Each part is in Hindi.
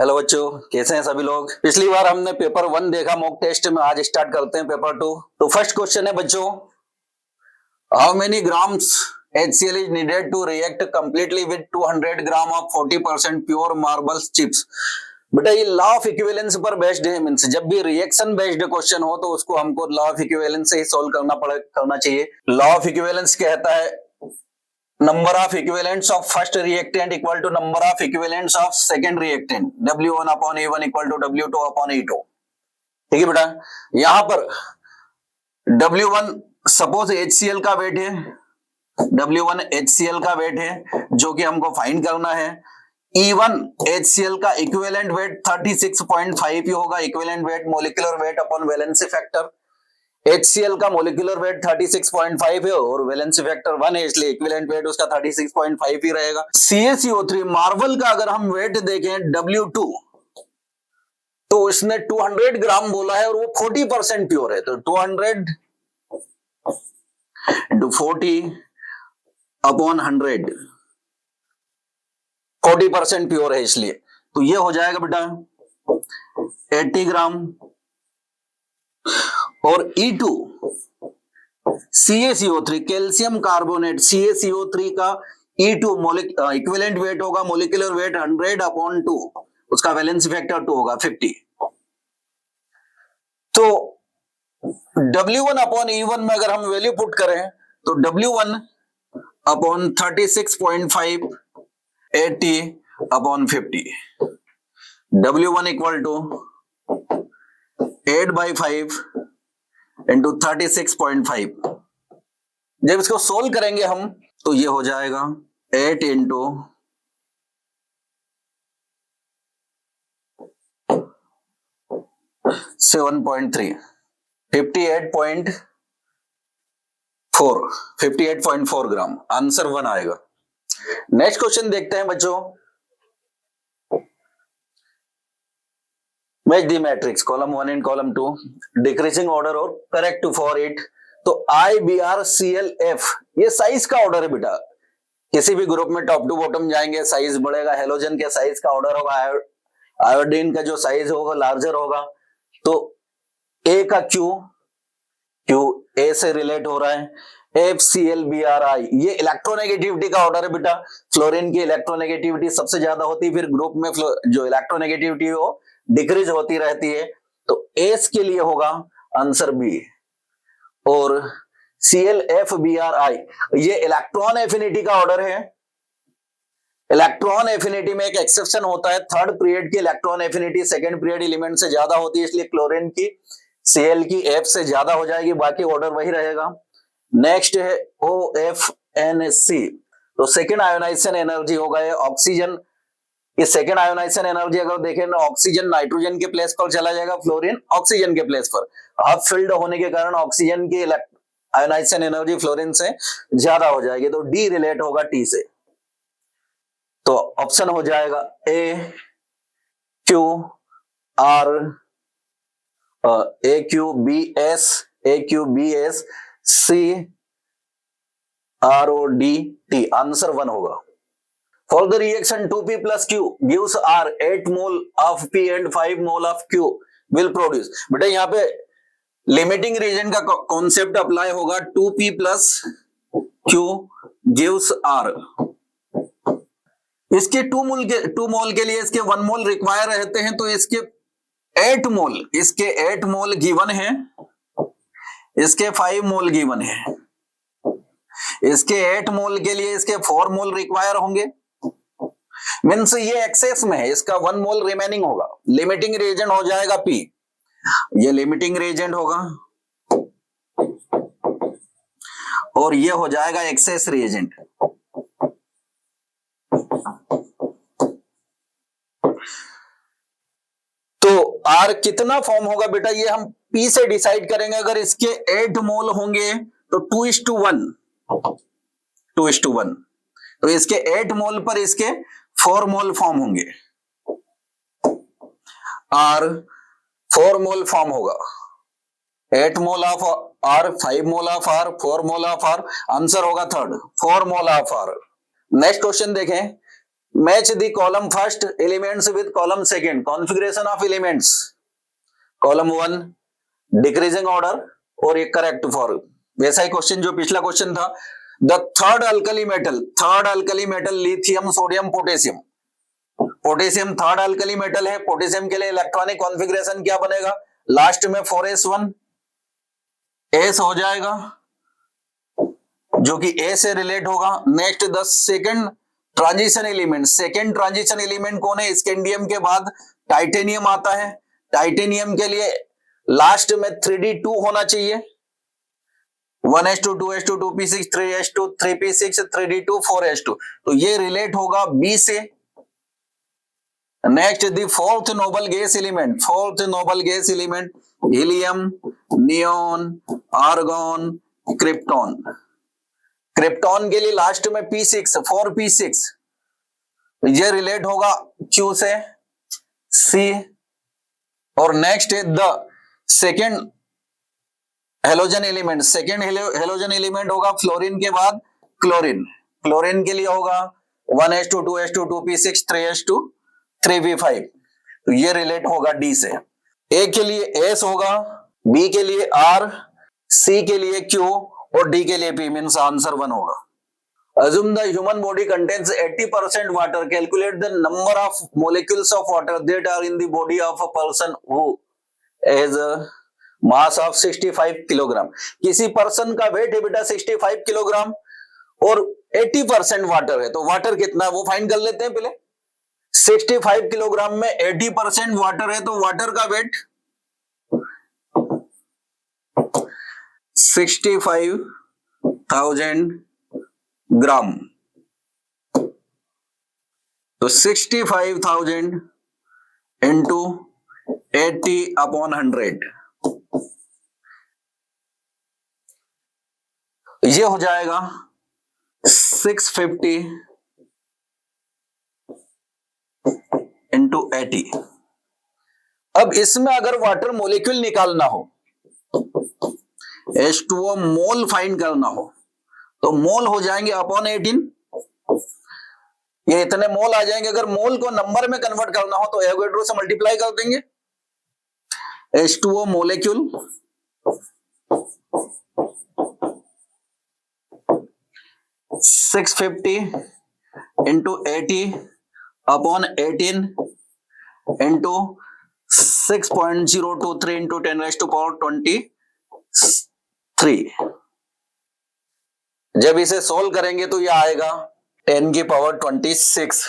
हेलो बच्चों, कैसे हैं सभी लोग। पिछली बार हमने पेपर 1 देखा मॉक टेस्ट में, आज स्टार्ट करते हैं पेपर 2। तो फर्स्ट क्वेश्चन है बच्चों, how many grams HCl is needed to react completely with 200 gram of 40% pure marble chips. बेटा ये लॉ ऑफ इक्विवेलेंस पर बेस्ड है, मींस जब भी रिएक्शन बेस्ड क्वेश्चन हो तो उसको हमको लॉ ऑफ इक्विवेलेंस से ही सोल्व करना चाहिए। लॉ ऑफ इक्विवेलेंस कहता है number of equivalents of first reactant equal to number of equivalents of second reactant, W1 upon A1 equal to W2 upon A2। ठीक है बेटा, यहां पर W1 सपोज HCl का वेट है, W1 HCl का वेट है जो कि हमको फाइंड करना है। E1 HCl का इक्विवेलेंट वेट 36.5 ही होगा, equivalent weight molecular weight upon valency factor. HCl का मोलिकुलर वेट 36.5 है और वैलेंसी फैक्टर 1 है, इसलिए इक्विवेलेंट वेट उसका 36.5 ही रहेगा। CaCO3 मार्बल का अगर हम वेट देखें W2 तो इसने 200 ग्राम बोला है और वो 40% प्योर है, तो 200 इंटू 40 अपॉन 100 40% प्योर है, इसलिए तो ये हो जाएगा बेटा 80 ग्राम। और E2 CaCO3 calcium carbonate CaCO3 का E2 इक्विवेलेंट वेट होगा, मोलिकुलर वेट 100 अपॉन 2, उसका वैलेंसी फैक्टर 2 होगा 50। तो W1 अपॉन E1 में अगर हम वैल्यू पुट करें तो W1 upon 36.5 80 upon 50, W1 equal to 8/5 into 36.5। जब इसको सोल्व करेंगे हम तो ये हो जाएगा 8 इंटू 7.3 58.4 ग्राम, आंसर 1 आएगा। नेक्स्ट क्वेश्चन देखते हैं बच्चों, match the matrix column 1 and column 2 decreasing order और करेक्ट फॉर इट। तो IBrClF ये साइज का ऑर्डर है बेटा, किसी भी ग्रुप में टॉप टू बॉटम जाएंगे साइज बढ़ेगा, हेलोजन के साइज का ऑर्डर होगा, आयोडीन का जो साइज होगा लार्जर होगा। तो A का Q A से रिलेट हो रहा है, FClBrI ये इलेक्ट्रोनेगेटिविटी का ऑर्डर है बेटा, फ्लोरीन की इलेक्ट्रोनेगेटिविटी सबसे ज्यादा होती है, फिर ग्रुप में जो इलेक्ट्रोनेगेटिविटी हो डिक्रीज होती रहती है, तो एस के लिए होगा आंसर बी। और ClFBrI ये इलेक्ट्रॉन एफिनिटी का ऑर्डर है। इलेक्ट्रॉन एफिनिटी में एक एक्सेप्शन होता है, थर्ड पीरियड की electron affinity second period element से ज्यादा होती है, इसलिए क्लोरीन की Cl की F से ज्यादा हो जाएगी, बाकी ऑर्डर वही रहेगा। नेक्स्ट है OFNC, तो सेकेंड आयोनाइजेशन एनर्जी होगा ये ऑक्सीजन। ये सेकेंड आयोनाइजेशन एनर्जी अगर देखें ना, ऑक्सीजन नाइट्रोजन के प्लेस पर चला जाएगा, फ्लोरीन ऑक्सीजन के प्लेस पर। हाफ फील्ड होने के कारण ऑक्सीजन की आयोनाइजेशन एनर्जी फ्लोरीन से ज्यादा हो जाएगी, तो डी रिलेट होगा टी से। तो ऑप्शन हो जाएगा AQBS CRODT, आंसर 1 होगा। For the reaction 2P plus Q gives R 8 mole of P and 5 mole of Q will produce। बेटा यहाँ पे लिमिटिंग रीजन का कॉन्सेप्ट अप्लाई होगा, 2P plus Q gives R। इसके 2 मोल के लिए इसके 1 मोल रिक्वायर रहते हैं, तो इसके 8 मोल गिवन है, इसके 5 मोल गिवन है, इसके 8 मोल के लिए इसके 4 मोल रिक्वायर होंगे, मीन्स ये एक्सेस में है, इसका 1 मोल रिमेनिंग होगा, लिमिटिंग रिएजेंट हो जाएगा P, ये लिमिटिंग रिएजेंट होगा और ये हो जाएगा एक्सेस रिएजेंट। तो R कितना फॉर्म होगा बेटा, ये हम P से डिसाइड करेंगे। अगर इसके 8 मोल होंगे तो 2:1, तो इसके 8 मोल पर इसके 4 मोल फॉर्म होंगे, R 4 मोल फॉर्म होगा, 8 mole of R 5 mole of R 4 mole of R, answer होगा third 4 mole of R। Next question देखें, match the column first elements with column second, configuration of elements, column 1 decreasing order और एक करेक्ट फॉर। वैसा ही क्वेश्चन जो पिछला क्वेश्चन था। The third alkali metal lithium sodium potassium, potassium third alkali metal है, पोटेशियम के लिए इलेक्ट्रॉनिक कॉन्फ़िगरेशन क्या बनेगा, लास्ट में 4s1 एस हो जाएगा जो कि ए से रिलेट होगा। Next the second transition element कौन है, स्कैंडियम के बाद टाइटेनियम आता है, टाइटेनियम के लिए लास्ट में 3d2 होना चाहिए, 1s2 2s2 2p6 3s2 3p6 3d2 4s2, तो ये रिलेट होगा बी से। Next the fourth noble gas element helium, neon, argon, krypton, krypton के लिए लास्ट में p6 4p6, ये रिलेट होगा Q से C। और नेक्स्ट है द सेकेंड हेलोजन एलिमेंट होगा फ्लोरीन के बाद क्लोरीन के लिए होगा 1s2 2s2 2p6 3s2 3p5, तो ये रिलेट होगा D से। A के लिए S होगा, B के लिए R, C के लिए Q और D के लिए P, मीन्स आंसर 1 होगा। Assume the human body contains 80% water. Calculate the number of molecules of water that are in the body of a person who has a mass of 65 kilogram. किसी पर्सन का वेट है बेटा 65 किलोग्राम और 80% वाटर है, तो वाटर कितना है वो फाइंड कर लेते हैं पहले। 65 किलोग्राम में 80% वाटर है, तो वाटर का वेट 65,000 ग्राम, तो 65,000 इंटू 80/100, ये हो जाएगा 650 इंटू 80। अब इसमें अगर वाटर मॉलिक्यूल निकालना हो, H2O मोल फाइंड करना हो, तो मोल हो जाएंगे अपॉन 18, ये इतने मोल आ जाएंगे। अगर मोल को नंबर में कन्वर्ट करना हो तो एवोगैड्रो से मल्टीप्लाई कर देंगे। H2O molecule 650 into 80/18 into 6.023 into 10⁻23। जब इसे सोल्व करेंगे तो यह आएगा 10⁻26,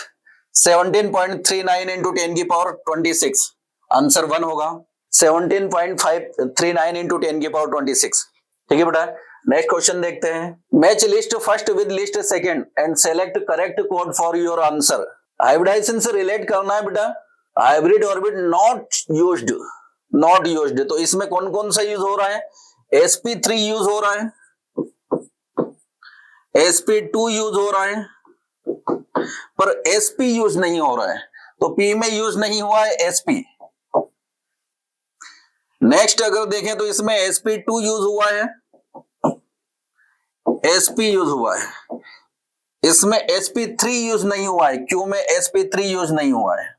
17.39 इंटू 10⁻26, आंसर 1 होगा। 17.539 इंटू 10⁻26, ठीक है बेटा। नेक्स्ट क्वेश्चन देखते हैं। Match list first with list second and select correct code for your answer. Hybridization से रिलेट करना है बेटा। हाइब्रिड ऑर्बिट नॉट यूज्ड, तो इसमें कौन कौन सा यूज हो रहा है, sp3 यूज हो रहा है, sp2 यूज हो रहा है, पर sp यूज नहीं हो रहा है, तो p में यूज नहीं हुआ है sp। नेक्स्ट अगर देखें तो इसमें sp2 यूज हुआ है, sp यूज हुआ है, इसमें sp3 यूज नहीं हुआ है, q में sp3 यूज नहीं हुआ है।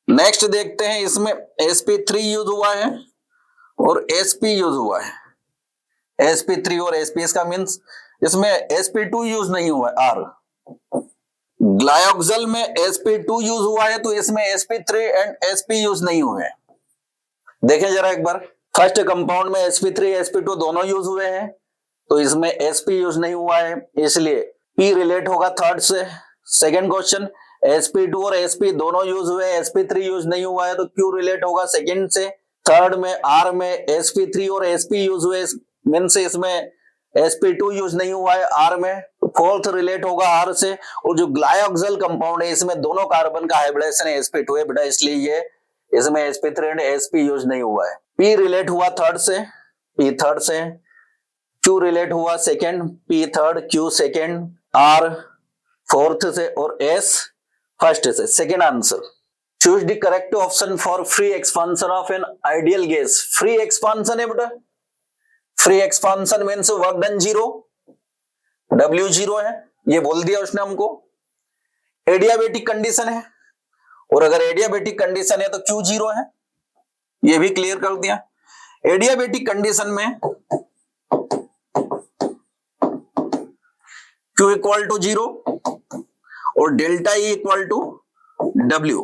नेक्स्ट देखते हैं, इसमें sp3 यूज हुआ है और sp यूज हुआ है, sp3 और sp, इसका मीन्स इसमें sp2 यूज नहीं हुआ है r। ग्लायोक्सल में sp2 यूज हुआ है, तो इसमें sp3 एंड sp यूज नहीं हुए हैं। देखें जरा एक बार, फर्स्ट कंपाउंड में sp3 sp2 दोनों यूज हुए हैं, तो इसमें sp यूज नहीं हुआ है, इसलिए p रिलेट होगा थर्ड से। सेकेंड क्वेश्चन, sp2 और sp दोनों यूज हुए, sp3 यूज नहीं हुआ है, तो q रिलेट होगा सेकेंड से। थर्ड में r में sp3 और sp यूज हुए, मीन्स इसमें sp2 यूज नहीं हुआ है r में। फोर्थ रिलेट होगा r से, और जो ग्लायोक्सल कंपाउंड है इसमें दोनों कार्बन का हाइब्रिडेशन sp2 है बेटा, इसलिए ये इसमें sp3 एंड sp यूज नहीं हुआ है। p रिलेट हुआ थर्ड से, p थर्ड से, q रिलेट हुआ second, p third, q second, r fourth से और s फर्स्ट से। Second answer, choose the correct option for free expansion of an ideal gas. Free expansion है बेटा, free expansion means work done 0, W 0 है, ये बोल दिया उसने हमको। एडियाबेटिक कंडीशन है, और अगर एडियाबेटिक कंडीशन है तो Q 0 है, ये भी क्लियर कर दिया। एडियाबेटिक कंडीशन में Q इक्वल टू 0 और delta E equal to W,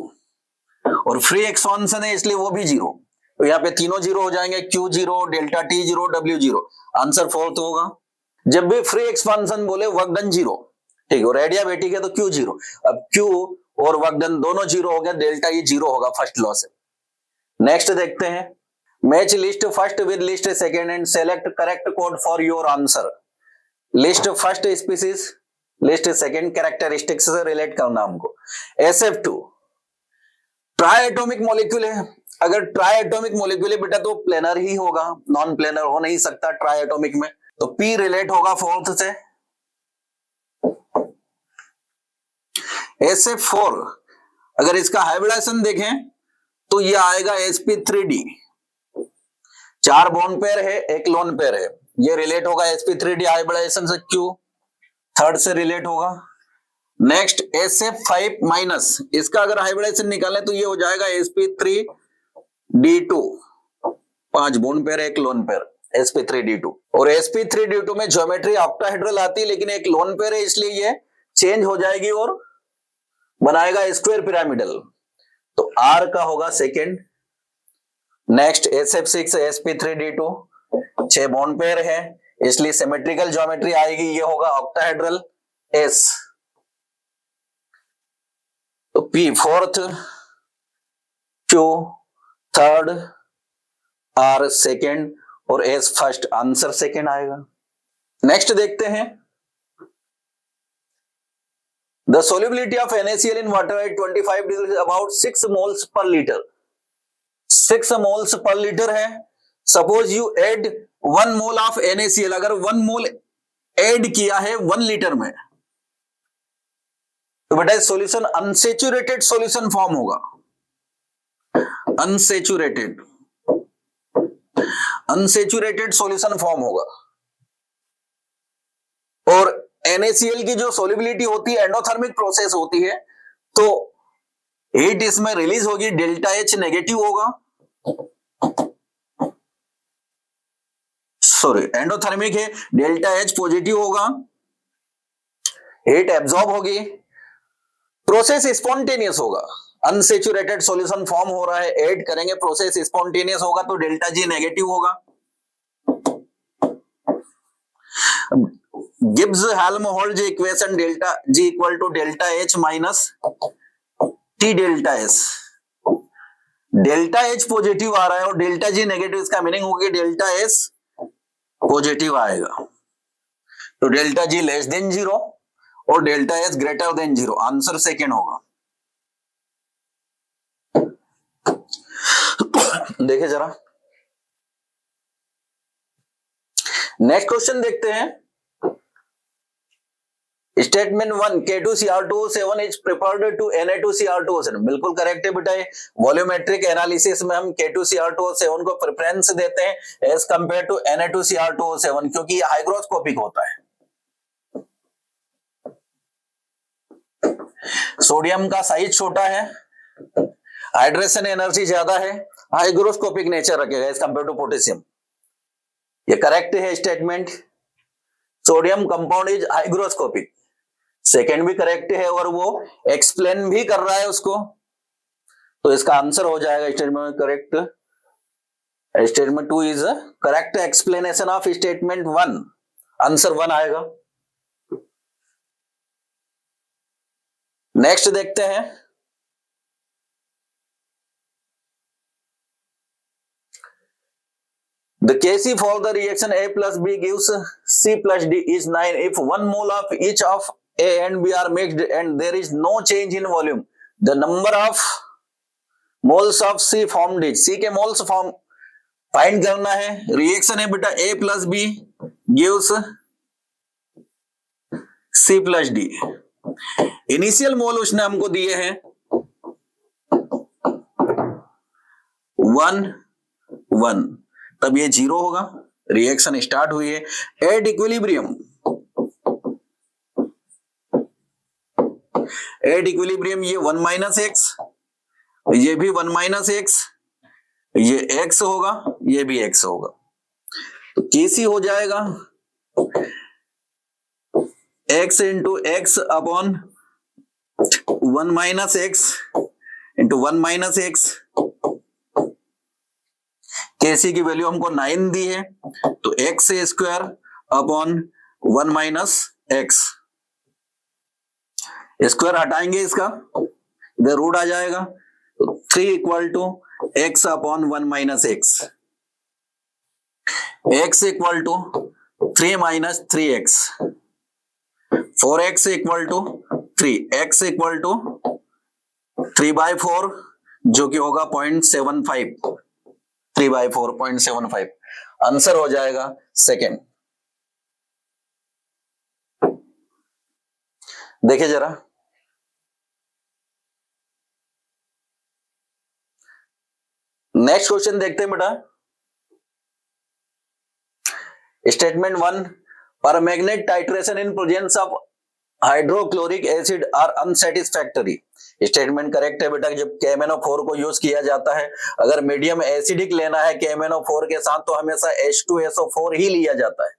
और फ्री एक्सपांशन है इसलिए वो भी 0, तो यहाँ पे तीनों 0 हो जाएंगे, Q 0, delta T 0, W 0, answer fourth होगा। जब भी फ्री एक्सपांशन बोले वर्क डन 0, ठीक है, और एडियाबेटिक है तो Q 0, अब Q और वर्क डन दोनों 0 हो गया, डेल्टा E 0 होगा फर्स्ट लॉ से। नेक्स्ट देखते हैं, match list first with list second and select correct code for your answer. List first species, list second characteristics से रिलेट करना हमको। SF2 ट्राई एटॉमिक मॉलिक्यूल है, अगर ट्राई एटॉमिक मॉलिक्यूल है बेटा तो प्लेनर ही होगा, नॉन प्लेनर हो नहीं सकता ट्राई एटॉमिक में, तो P रिलेट होगा फोर्थ से। SF4 अगर इसका हाइब्रिडाइजेशन देखें तो ये आएगा sp3d, 4 बॉन्ड पेयर है, 1 लोन पेयर है, ये रिलेट होगा sp3d हाइब्रिडाइजेशन से Q, थर्ड से रिलेट होगा। नेक्स्ट SF5 माइनस, इसका अगर हाइब्रिडाइजेशन निकालें तो ये हो जाएगा sp3d2, 5 bond pair 1 lone pair, sp3d2, और sp3d2 में ज्योमेट्री ऑक्टाहेड्रल आती है लेकिन एक लोन पेयर है इसलिए ये चेंज हो जाएगी और बनाएगा स्क्वायर पिरामिडल, तो R का होगा second. Next SF6 sp3d2, 6 bond pair है इसलिए सिमेट्रिकल ज्योमेट्री आएगी, ये होगा ऑक्टाहेड्रल S, तो P fourth, Q third, R second और S फर्स्ट, आंसर सेकेंड आएगा। नेक्स्ट देखते हैं, the solubility of NaCl in water at 25 degrees is about 6 moles per liter, 6 moles per liter है। Suppose you add 1 mole of NaCl, अगर 1 मोल ऐड किया है 1 लीटर में तो बेटा सॉल्यूशन अनसेचुरेटेड सॉल्यूशन फॉर्म होगा, अनसेचुरेटेड सॉल्यूशन फॉर्म होगा। और NaCl की जो सोल्युबिलिटी होती है एंडोथर्मिक प्रोसेस होती है, तो हीट इसमें रिलीज होगी, डेल्टा H नेगेटिव होगा, सॉरी एंडोथर्मिक है, डेल्टा H पॉजिटिव होगा, हीट एब्जॉर्ब होगी, प्रोसेस स्पॉन्टेनियस होगा, अनसेचुरेटेड सॉल्यूशन फॉर्म हो रहा है, ऐड करेंगे प्रोसेस स्पॉन्टेनियस होगा तो डेल्टा G नेगेटिव होगा। Gibbs Helmholtz equation delta G equal to delta H minus T delta S, delta H positive आ रहा है और डेल्टा G नेगेटिव, इसका मीनिंग होगी डेल्टा S पॉजिटिव आएगा, तो डेल्टा G लेस देन 0 और delta S greater than 0, answer second होगा। देखिए जरा नेक्स्ट क्वेश्चन देखते हैं, statement 1 K2Cr2O7 is prepared to Na2Cr2O7, बिल्कुल करेक्ट है बेटा। वॉल्यूमेट्रिक एनालिसिस में हम K2Cr2O7 को प्रेफरेंस देते हैं एज कंपेयर टू Na2Cr2O7 क्योंकि ये हाइग्रोस्कोपिक होता है। सोडियम का साइज छोटा है, हाइड्रेशन एनर्जी ज्यादा है, हाइग्रोस्कोपिक नेचर रखेगा एज कंपेयर टू पोटेशियम, ये करेक्ट है statement. Sodium compound is hygroscopic, second भी करेक्ट है और वो एक्सप्लेन भी कर रहा है उसको, तो इसका आंसर हो जाएगा statement correct. Statement 2 is correct explanation of statement 1, answer 1 आएगा। नेक्स्ट देखते हैं, the Kc for the reaction A plus B gives C plus D is 9 if 1 mole of each of A and B are mixed and there is no change in volume. The number of moles of C formed is, C के moles form फाइंड करना है। रिएक्शन है बेटा A plus B gives C plus D। Initial मोल उसने हमको दिए हैं 1 1, तब ये 0 होगा, रिएक्शन स्टार्ट हुई है। एट इक्विलिब्रियम एट इक्विलिब्रियम ये 1 माइनस एक्स, ये भी 1 माइनस एक्स, ये एक्स होगा, ये भी एक्स होगा। तो केसी हो जाएगा X into X upon 1 minus X into 1 minus X. KC की वैल्यू हमको 9 दी है, तो X square upon 1 minus X. Square हटाएंगे इसका, इधर रूट आ जाएगा, तो 3 equal to X upon 1 minus X. X equal to 3 minus 3x, 4x equal to 3, x equal to 3/4 जो कि होगा 0.75, 3/4 0.75। आंसर हो जाएगा सेकेंड। देखिए जरा, नेक्स्ट क्वेश्चन देखते हैं बेटा। Statement 1, permanganate titration in presence of hydrochloric acid are unsatisfactory. Statement correct है बेटा, जब KMnO4 को यूज किया जाता है, अगर मीडियम एसिडिक लेना है KMnO4 के साथ तो हमेशा H2SO4 ही लिया जाता है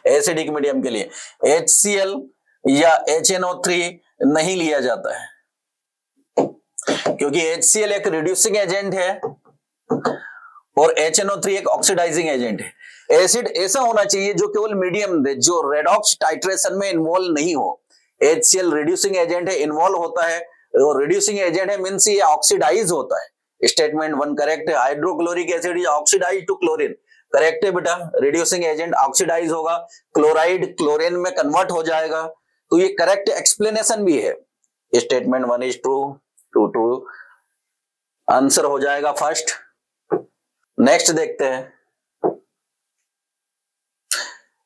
एसिडिक मीडियम के लिए। HCl या HNO3 नहीं लिया जाता है, क्योंकि HCl एक रिड्यूसिंग एजेंट है और HNO3 एक ऑक्सीडाइजिंग एजेंट है। एसिड ऐसा होना चाहिए जो केवल मीडियम दे, जो रेडॉक्स टाइट्रेशन में इन्वॉल्व नहीं हो। HCl रिड्यूसिंग एजेंट है, इन्वॉल्व होता है, और रिड्यूसिंग एजेंट है मींस ये ऑक्सीडाइज होता है। स्टेटमेंट 1 करेक्ट है। Hydrochloric acid is oxidize to chlorine, correct है बेटा। रिड्यूसिंग एजेंट ऑक्सीडाइज होगा, क्लोराइड क्लोरीन में कन्वर्ट हो जाएगा, तो ये करेक्ट एक्सप्लेनेशन भी है। Statement 1 is true, true, answer हो जाएगा फर्स्ट। नेक्स्ट देखते हैं।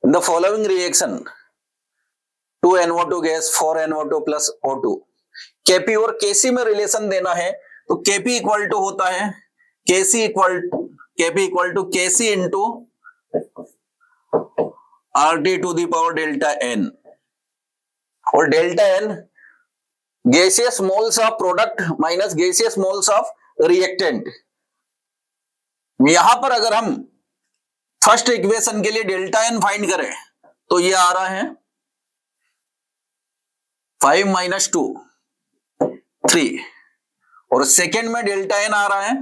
In the following reaction 2NO2 gas 4NO2 plus O2, Kp और Kc में रिलेशन देना है, तो Kp इक्वल टू होता है Kc equal to Kc into RT to the power delta n, और delta n gaseous moles of product minus gaseous moles of reactant. यहां पर अगर हम फर्स्ट इक्वेशन के लिए डेल्टा n फाइंड करें तो ये आ रहा है 5 माइनस 2 3, और सेकेंड में डेल्टा n आ रहा है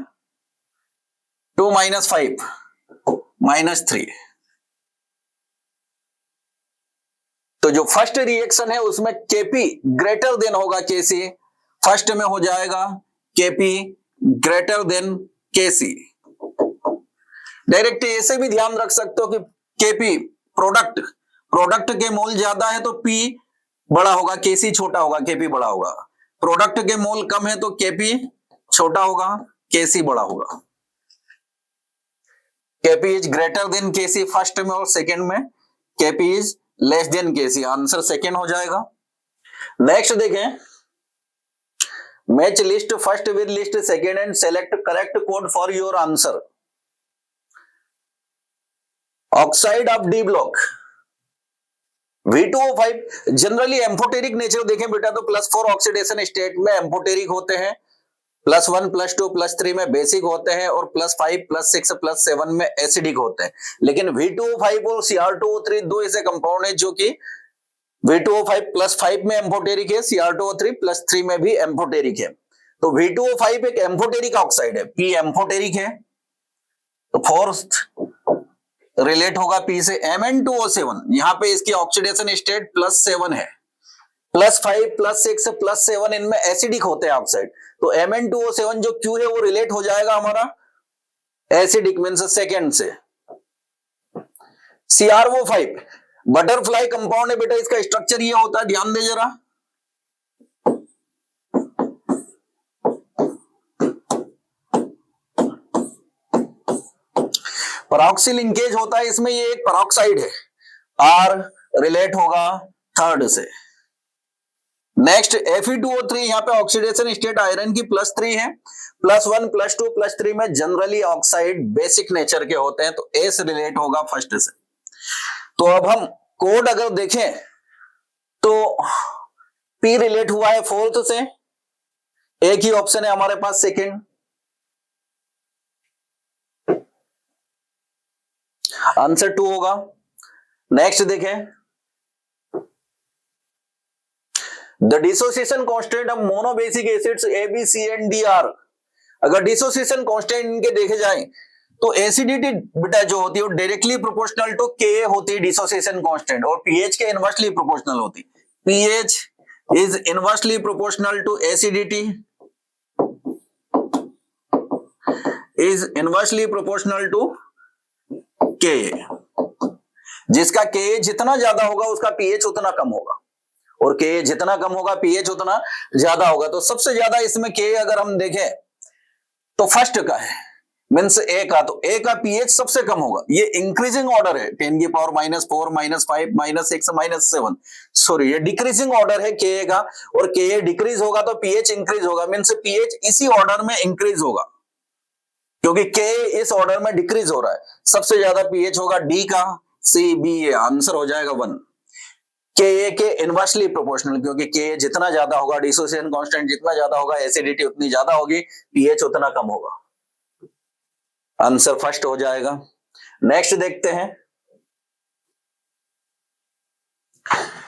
2 माइनस 5 माइनस 3। तो जो फर्स्ट रिएक्शन है उसमें Kp ग्रेटर देन होगा Kc, फर्स्ट में हो जाएगा Kp greater than Kc। Direct ऐसे भी ध्यान रख सकते हो कि Kp प्रोडक्ट के मोल ज्यादा है तो P बड़ा होगा, Kc छोटा होगा, Kp बड़ा होगा। प्रोडक्ट के मोल कम है तो Kp छोटा होगा, Kc बड़ा होगा। Kp is greater than Kc first में, और सेकेंड में Kp is less than Kc, answer second हो जाएगा। नेक्स्ट देखें, match list first with list second and select correct code for your answer. Oxide of D block V2O5 generally amphoteric nature देखें बेटा तो +4 ऑक्सीडेशन स्टेट में एम्फोटेरिक होते हैं, +1 +2 +3 में बेसिक होते हैं, और +5 +6 +7 में एसिडिक होते हैं। लेकिन V2O5 और Cr2O3 दो ऐसे कंपाउंड है जो कि V2O5 +5 में एम्फोटेरिक है, Cr2O3 +3 में भी एम्फोटेरिक है। तो V2O5 एक एम्फोटेरिक ऑक्साइड है, P एम्फोटेरिक है, तो फोर्थ रिलेट होगा P से। Mn2O7 यहां पे इसकी ऑक्सीडेशन स्टेट +7 है, +5 +6 +7 इनमें एसिडिक होते हैं ऑक्साइड, तो Mn2O7 जो Q है वो रिलेट हो जाएगा हमारा एसिडिक मींस सेकेंड से। CrO5 बटरफ्लाई कंपाउंड है बेटा, इसका स्ट्रक्चर ये होता है, ध्यान दे जरा। परऑक्सी लिंकेज होता है इसमें, ये एक परऑक्साइड है, R रिलेट होगा थर्ड से। नेक्स्ट Fe2O3 यहाँ पे ऑक्सीडेशन स्टेट आयरन की +3 है, +1 +2 +3 में जनरली ऑक्साइड बेसिक नेचर के होते हैं, तो S रिलेट होगा फर्स्ट से। तो अब हम कोड अगर देखें तो P रिलेट हुआ है फोर्थ से, एक ही ऑप्शन है हमारे पास सेकेंड। आंसर 2 होगा। नेक्स्ट देखें, the dissociation constant of monobasic acids A B C and D are. अगर डिसोसिएशन कांस्टेंट इनके देखे जाएं तो एसिडिटी बेटा जो होती है वो डायरेक्टली प्रोपोर्शनल टू के होती है डिसोसिएशन कांस्टेंट, और पीएच के इनवर्सली प्रोपोर्शनल होती है। PH is inversely proportional to acidity, is inversely proportional to K. जिसका के जितना ज्यादा होगा उसका पीएच उतना कम होगा, और के जितना कम होगा पीएच उतना ज्यादा होगा। तो सबसे ज्यादा इसमें के अगर हम देखें तो फर्स्ट का है, मीन्स ए का, तो ए का पीएच सबसे कम होगा। ये इंक्रीजिंग ऑर्डर है, 10 की पावर -4 -5 -6 -7, सॉरी ये डिक्रीजिंग ऑर्डर है के का, और के डिक्रीज होगा तो पीएच इंक्रीज होगा, मीन्स पीएच इसी ऑर्डर में इंक्रीज होगा, क्योंकि के इस ऑर्डर में डिक्रीज हो रहा है। सबसे ज्यादा पीएच होगा डी का, सी बी, ए आंसर हो जाएगा 1। के इनवर्सली प्रोपोर्शनल, क्योंकि के जितना ज्यादा होगा, डिसोसिएशन कांस्टेंट जितना ज्यादा होगा, एसिडिटी उतनी ज्यादा होगी, पीएच उतना कम होगा। आंसर फर्स्ट हो जाएगा। नेक्स्ट देखते हैं,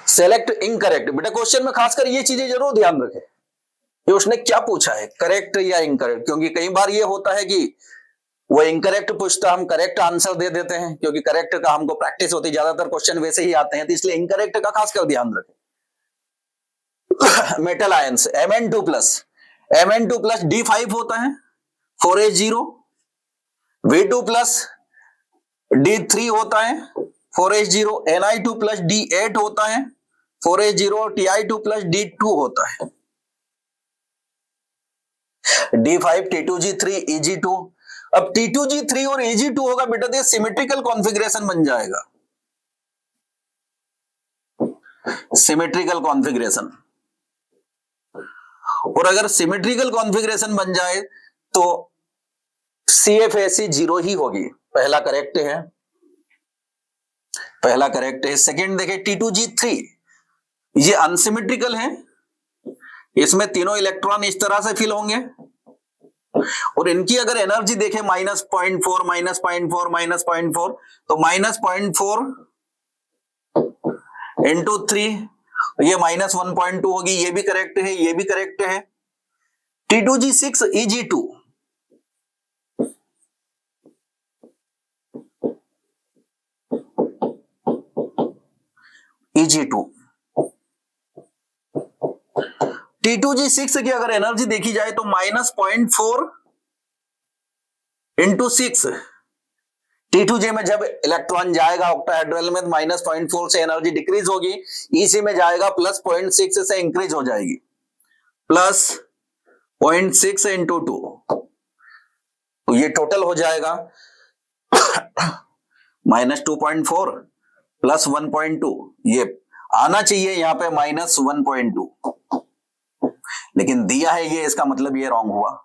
सेलेक्ट इनकरेक्ट। बेटा क्वेश्चन में खासकर ये चीजें जरूर ध्यान रखें कि उसने क्या पूछा है, करेक्ट या इनकरेक्ट, क्योंकि कई बार ये होता है कि वो इनकरेक्ट पूछता, हम करेक्ट आंसर दे देते हैं, क्योंकि करेक्ट का हमको प्रैक्टिस होती, ज्यादातर क्वेश्चन वैसे ही आते हैं, तो इसलिए इनकरेक्ट का खासकर ध्यान रखें। मेटल आयंस Mn2+ D5 होता है, 4H0, V2+ D3 होता है, 4H0, Ni2+ D8 होता है, 4H0, Ti2+ D2 होता है, D5 T2G3 Eg2। अब T2G3 और Eg2 होगा बेटा, तो सिमेट्रिकल कॉन्फ़िगरेशन बन जाएगा, सिमेट्रिकल कॉन्फ़िगरेशन। और अगर सिमेट्रिकल कॉन्फ़िगरेशन बन जाए तो CFAC 0 ही होगी। पहला करेक्ट है, पहला करेक्ट है। सेकंड देखें, T2G3 ये अनसिमेट्रिकल है, इसमें तीनों इलेक्ट्रॉन इस तरह से फिल होंगे, और इनकी अगर एनर्जी देखें -0.4 -0.4 -0.4, तो -0.4 इंटू 3 ये -1.2 होगी। ये भी करेक्ट है, ये भी करेक्ट है। T2G6 Eg2 Eg2 T2G6 की अगर एनर्जी देखी जाए तो -0.4 इंटू 6। T2G में जब इलेक्ट्रॉन जाएगा ऑक्टाहेड्रल में, -0.4 से एनर्जी डिक्रीज होगी, EC में जाएगा +0.6 से इंक्रीज हो जाएगी, +0.6 इंटू 2, तो ये टोटल हो जाएगा -2.4 + 1.2। ये आना चाहिए यहाँ पे -1.2, लेकिन दिया है ये, इसका मतलब ये रॉन्ग हुआ।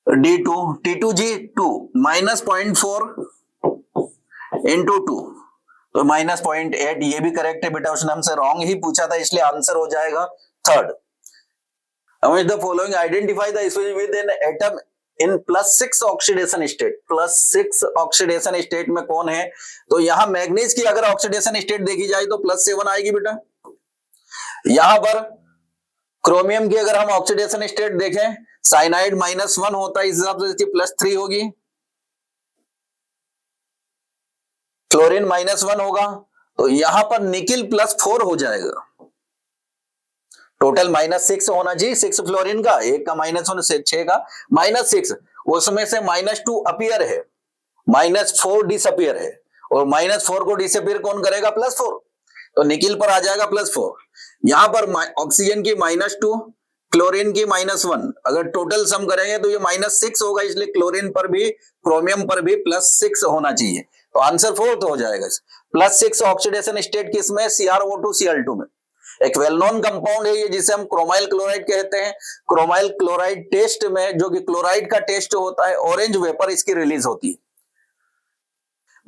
D2 T2G2 -0.4 इंटू 2, तो -0.8, ये भी करेक्ट है बेटा, उसने हमसे रॉन्ग ही पूछा था, इसलिए आंसर हो जाएगा third. Among the following identify the species with an atom in +6 oxidation state. +6 oxidation state में कौन है, तो यहां मैग्नीज की अगर ऑक्सीडेशन स्टेट देखी जाए तो +7 आएगी बेटा। यहां पर क्रोमियम की अगर हम ऑक्सीडेशन स्टेट देखें, साइनाइड -1 होता है, इस हिसाब से इसकी +3 होगी। क्लोरीन -1 होगा, तो यहां पर निकिल +4 हो जाएगा। टोटल -6 होना चाहिए, 6 फ्लोरीन का, एक का -1 6 का -6, उसमें से -2 अपीयर है, -4 डिसअपीयर है, और -4 को डिसअपीयर कौन करेगा, +4, तो निकिल पर आ जाएगा +4। यहां पर ऑक्सीजन की -2, क्लोरीन की -1, अगर टोटल सम करेंगे तो ये -6 होगा, इसलिए क्लोरीन पर भी क्रोमियम पर भी +6 होना चाहिए, तो आंसर फोर्थ हो जाएगा। +6 ऑक्सीडेशन स्टेट किसमें, CrO2 Cl2 में। एक वेल नोन कंपाउंड है ये, जिसे हम क्रोमाइल क्लोराइड कहते हैं। क्रोमाइल क्लोराइड टेस्ट में, जो कि क्लोराइड का टेस्ट होता है, ऑरेंज वेपर इसकी रिलीज होती है।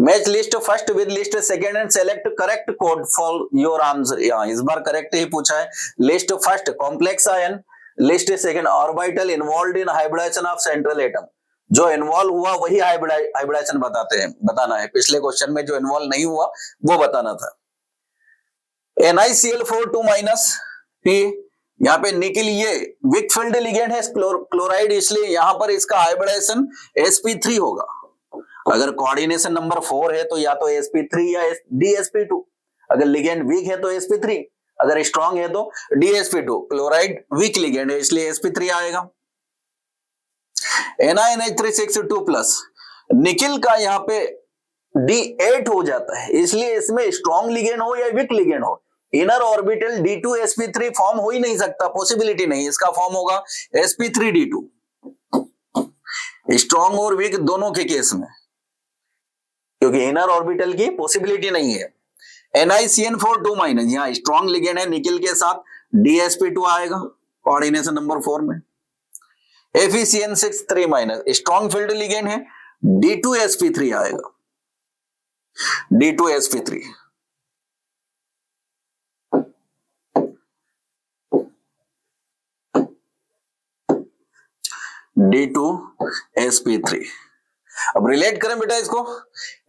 Match list first with list second and select correct code for your answer. यहाँ इस बार करेक्ट ही पूछा है। List first complex ion, list second orbital involved in hybridization of central atom. जो इन्वॉल्व हुआ वही हाइब्रिडाइजेशन बताना है। पिछले क्वेश्चन में जो इन्वॉल्व नहीं हुआ वो बताना था। NiCl4 P, यहाँ पे निकिल ये वीक फील्ड लिगेंड है क्लोराइड, इसलिए यहाँ पर इसका हाइब्रिडाइजेशन sp3 होगा। अगर कोऑर्डिनेशन नंबर 4 है तो या तो sp3 या dsp2। अगर लिगेंड वीक है तो sp3, अगर स्ट्रॉन्ग है तो dsp2। क्लोराइड वीक लिगेंड है इसलिए sp3 आएगा। NiNH362+, निकिल का यहाँ पे D8 हो जाता है, इसलिए इसमें स्ट्रॉन्ग लिगेंड हो या वीक लिगेंड हो, इनर ऑर्बिटल D2sp3 फॉर्म हो ही नहीं सकता, पॉसिबिलिटी नहीं। इसका फॉर्म होगा sp3d2, स्ट्रॉन्ग और वीक दोनों के केस में, क्योंकि इनर ऑर्बिटल की पॉसिबिलिटी नहीं है। NiCN4 यहाँ स्ट्रॉन्ग लिगेंड है निकिल के साथ, dsp2 आएगा कोऑर्डिनेशन नंबर 4 में। FeCN6 स्ट्रॉन्ग फील्ड लिगेंड है, D2sp3 आएगा, D2sp3। D2sp3। अब रिलेट करें बेटा इसको,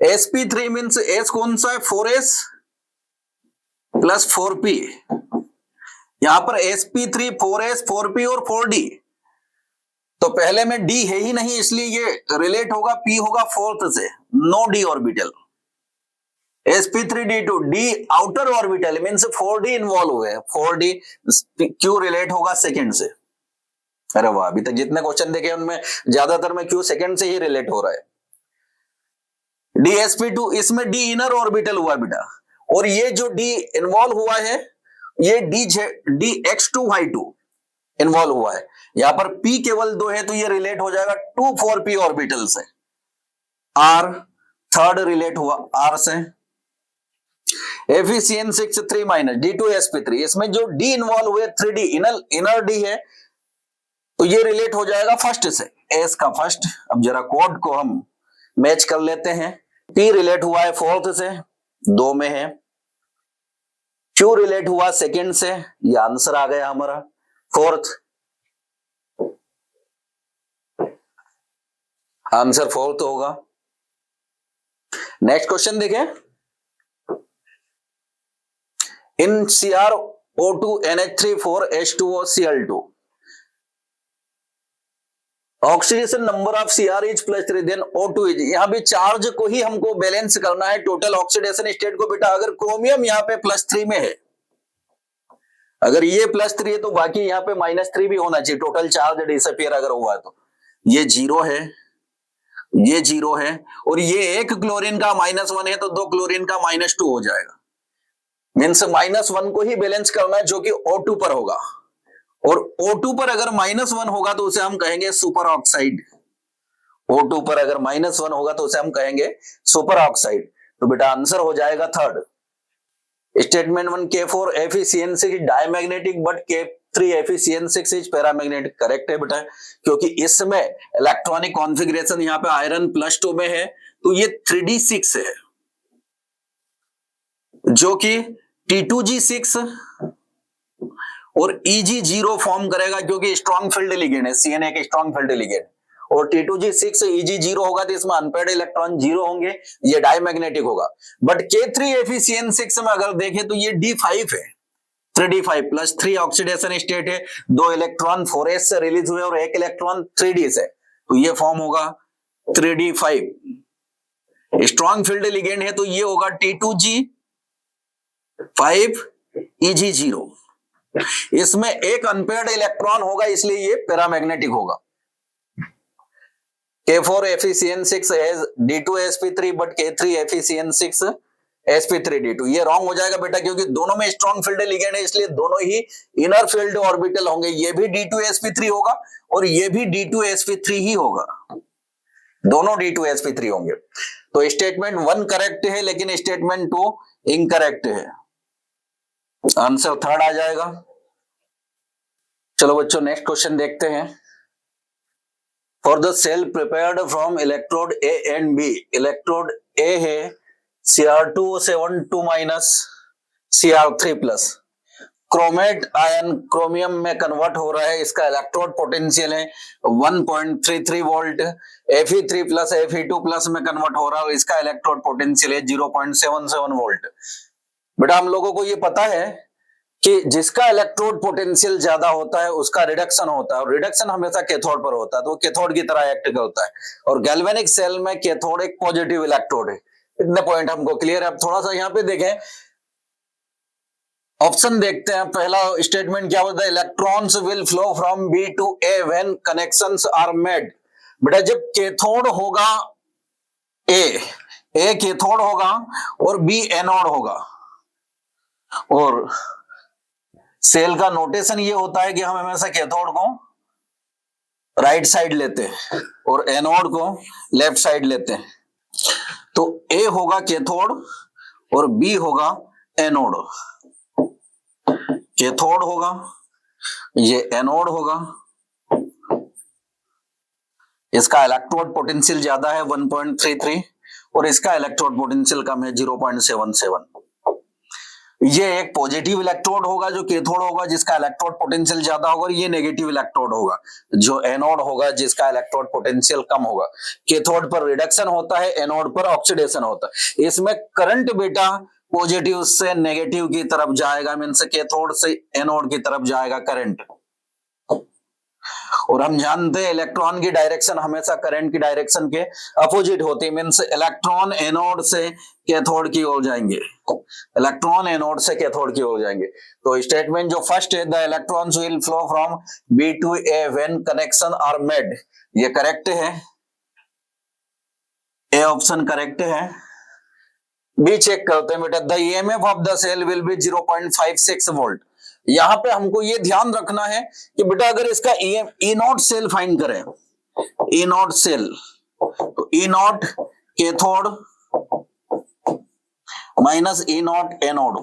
sp3 मीन्स s कौन सा है, 4s प्लस 4p। यहां पर sp3 4s 4p और 4d, तो पहले में d है ही नहीं, इसलिए ये रिलेट होगा, p होगा फोर्थ से, no d orbital. sp3d2 d outer orbital means 4d involve हुए, 4d q रिलेट होगा सेकंड से। अरे वाह, अभी तक जितने क्वेश्चन देखे उनमें ज्यादातर में q सेकंड से ही रिलेट हो रहा है। dsp2 इसमें d इनर ऑर्बिटल हुआ बेटा, और ये जो d इन्वॉल्व हुआ है ये dx2y2 इन्वॉल्व हुआ है। यहां पर p केवल 2 है तो ये रिलेट हो जाएगा 2,4p ऑर्बिटल से। r थर्ड रिलेट हुआ r से। FeCN6 D2sp3, इसमें जो d इन्वॉल्व हुए 3d इनर d है, तो ये रिलेट हो जाएगा फर्स्ट से, s का फर्स्ट। अब जरा कोड को हम मैच कर लेते हैं। p रिलेट हुआ है फोर्थ से, 2 में है। q रिलेट हुआ सेकंड से, ये आंसर आ गया हमारा फोर्थ, आंसर फोर्थ होगा। नेक्स्ट क्वेश्चन देखें। In CrO2 NH3 Cl2 oxidation number of Cr is +3 then O2 is, यहां भी चार्ज को ही हमको बैलेंस करना है, टोटल ऑक्सीडेशन स्टेट को बेटा। अगर क्रोमियम यहाँ पे +3 में है, अगर ये +3 है तो बाकी यहाँ पे -3 भी होना चाहिए, टोटल चार्ज डिसअपियर अगर हुआ तो। ये 0 है, ये 0 है, और ये एक क्लोरीन का -1 है तो 2 क्लोरीन का -2 हो जाएगा। मीन्स -1 को ही बैलेंस करना है जो कि O2 पर होगा, और O2 पर अगर -1 होगा तो उसे हम कहेंगे सुपर ऑक्साइड। O2 पर अगर -1 होगा तो उसे हम कहेंगे सुपर ऑक्साइड। तो बेटा आंसर हो जाएगा third. Statement 1 K4 FeCN6 diamagnetic but K3 FeCN6 is paramagnetic, correct है बेटा, क्योंकि इसमें इलेक्ट्रॉनिक कॉन्फ़िगरेशन यहाँ पे आयरन +2 में है, तो ये 3d6 है, जो कि T2G6 और EG0 फॉर्म करेगा, क्योंकि स्ट्रॉन्ग फील्ड लिगेंड है, CN एक स्ट्रॉन्ग फील्ड लिगेंड, और T2G6 EG0 होगा तो इसमें अनपेयर्ड इलेक्ट्रॉन 0 होंगे, ये डायमैग्नेटिक होगा। बट K3 FeCN6 में अगर देखें तो ये D5 है, 3d5 +3 ऑक्सीडेशन स्टेट है, 2 इलेक्ट्रॉन 4s से रिलीज हुए और 1 इलेक्ट्रॉन 3d से, तो ये फॉर्म होगा 3d5। स्ट्रॉन्ग फील्ड लिगेंड है तो ये होगा T2G5 EG0। इसमें एक अनपेयर्ड इलेक्ट्रॉन होगा, इसलिए ये पैरामैग्नेटिक होगा। K4 FeCN6 has D2sp3 but K3 FeCN6 sp3d2, ये रॉन्ग हो जाएगा बेटा, क्योंकि दोनों में स्ट्रॉन्ग फील्ड लिगेंड है, इसलिए दोनों ही इनर फील्ड ऑर्बिटल होंगे। ये भी D2sp3 होगा और ये भी D2sp3 ही होगा, दोनों D2sp3 होंगे। तो स्टेटमेंट 1 करेक्ट है, लेकिन स्टेटमेंट 2 इनकरेक्ट है, आंसर थर्ड आ जाएगा। चलो बच्चों नेक्स्ट क्वेश्चन देखते हैं। For the cell prepared from electrode A and B, electrode A है Cr2O7 2- Cr3+, chromate ion chromium में कन्वर्ट हो रहा है, इसका इलेक्ट्रोड पोटेंशियल है 1.33 वोल्ट, Fe3+ Fe2+ में कन्वर्ट हो रहा है, इसका इलेक्ट्रोड पोटेंशियल है 0.77 वोल्ट। बेटा हम लोगों को ये पता है कि जिसका इलेक्ट्रोड पोटेंशियल ज्यादा होता है उसका रिडक्शन होता है, और रिडक्शन हमेशा कैथोड पर होता है, तो वो कैथोड की तरह एक्ट करता है। और गैल्वेनिक सेल में कैथोड एक पॉजिटिव इलेक्ट्रोड है। इतने पॉइंट हमको क्लियर है। अब थोड़ा सा यहाँ पे देखें, ऑप्शन देखते हैं। पहला स्टेटमेंट क्या होता है, electrons will flow from B to A when connections are made. बेटा जब कैथोड होगा ए कैथोड होगा और बी एनोड होगा, और सेल का नोटेशन ये होता है कि हम हमेशा कैथोड को राइट साइड लेते हैं और एनोड को लेफ्ट साइड लेते हैं। तो ए होगा कैथोड और बी होगा एनोड। कैथोड होगा, ये एनोड होगा, इसका इलेक्ट्रोड पोटेंशियल ज्यादा है 1.33 और इसका इलेक्ट्रोड पोटेंशियल कम है 0.77। ये एक पॉजिटिव इलेक्ट्रोड होगा जो कैथोड होगा जिसका इलेक्ट्रोड पोटेंशियल ज्यादा होगा, और ये नेगेटिव इलेक्ट्रोड होगा जो एनोड होगा जिसका इलेक्ट्रोड पोटेंशियल कम होगा। कैथोड पर रिडक्शन होता है, एनोड पर ऑक्सीडेशन होता है। इसमें करंट बेटा पॉजिटिव से नेगेटिव की तरफ जाएगा, मीन्स कैथोड से एनोड की तरफ जाएगा करंट। और हम जानते हैं इलेक्ट्रॉन की डायरेक्शन हमेशा करंट की डायरेक्शन के अपोजिट होती है, मीन्स इलेक्ट्रॉन एनोड से कैथोड की ओर जाएंगे, इलेक्ट्रॉन एनोड से कैथोड की ओर जाएंगे। तो स्टेटमेंट जो फर्स्ट है, the electrons will flow from B to A when connection are made, ये करेक्ट है, ए ऑप्शन करेक्ट है। बी चेक करते हैं बेटा, the EMF of the cell will be 0.56 volt. यहां पे हमको ये ध्यान रखना है कि बेटा अगर इसका ई नॉट सेल फाइंड करें, ई नॉट सेल, तो E not cathode minus E not anode,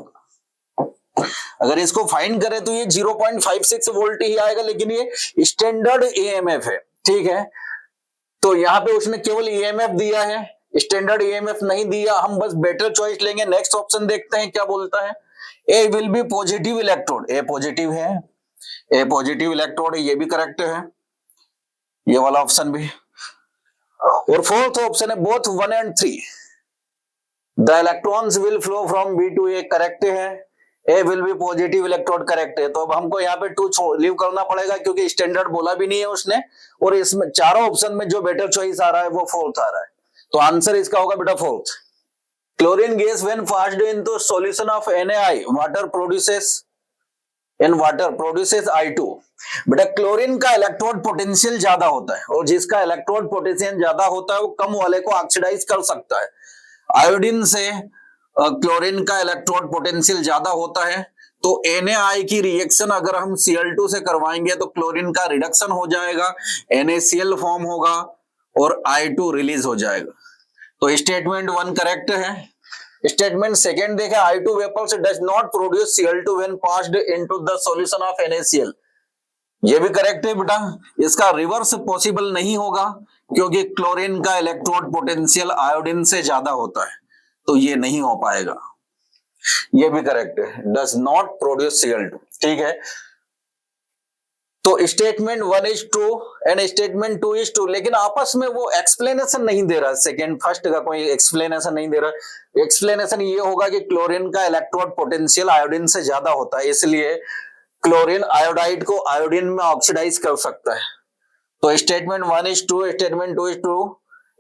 अगर इसको फाइंड करें तो ये 0.56 वोल्ट ही आएगा, लेकिन ये स्टैंडर्ड ईएमएफ है, ठीक है। तो यहाँ पे उसने केवल ईएमएफ दिया है, स्टैंडर्ड ईएमएफ नहीं दिया। हम बस बेटर चॉइस लेंगे। नेक्स्ट ऑप्शन देखते हैं क्या बोलता है। A will be positive electrode, A positive है, ए पॉजिटिव इलेक्ट्रोड है, ये भी करेक्ट है, ये वाला ऑप्शन भी। और फोर्थ ऑप्शन है both 1 and 3, the electrons will flow from B to A, correct है। A will be positive electrode, correct है। तो अब हमको यहाँ पे 2 लीव करना पड़ेगा क्योंकि स्टैंडर्ड बोला भी नहीं है उसने, और इसमें चारों ऑप्शन में जो बेटर चॉइस आ रहा है वो फोर्थ आ रहा है। तो आंसर इसका होगा बेटा fourth. Chlorine gas when passed into solution of NaI, water produces I2। बेटा क्लोरीन का इलेक्ट्रोड पोटेंशियल ज्यादा होता है, और जिसका इलेक्ट्रोड पोटेंशियल ज्यादा होता है वो कम वाले को ऑक्सीडाइज कर सकता है। आयोडीन से क्लोरीन का इलेक्ट्रोड पोटेंशियल ज्यादा होता है, तो NaI की रिएक्शन अगर हम Cl2 से करवाएंगे तो क्लोरीन का रिडक्शन हो जाएगा, NaCl फॉर्म होगा और I2 रिलीज हो जाएगा। तो स्टेटमेंट 1 करेक्ट है। स्टेटमेंट सेकंड देखें, I2 vapours does not produce Cl2 when passed into the solution of NaCl, ये भी करेक्ट है बेटा। इसका रिवर्स पॉसिबल नहीं होगा क्योंकि क्लोरीन का इलेक्ट्रोड पोटेंशियल आयोडीन से ज्यादा होता है, तो ये नहीं हो पाएगा, ये भी करेक्ट है, डज नॉट प्रोड्यूस Cl2, ठीक है। तो statement 1 is true and statement 2 is true, लेकिन आपस में वो एक्सप्लेनेशन नहीं दे रहा, सेकंड फर्स्ट का कोई एक्सप्लेनेशन नहीं दे रहा। एक्सप्लेनेशन ये होगा कि क्लोरीन का इलेक्ट्रोड पोटेंशियल आयोडीन से ज्यादा होता है, इसलिए क्लोरीन आयोडाइड को आयोडीन में ऑक्सीडाइज कर सकता है। तो statement 1 is true, statement 2 is true,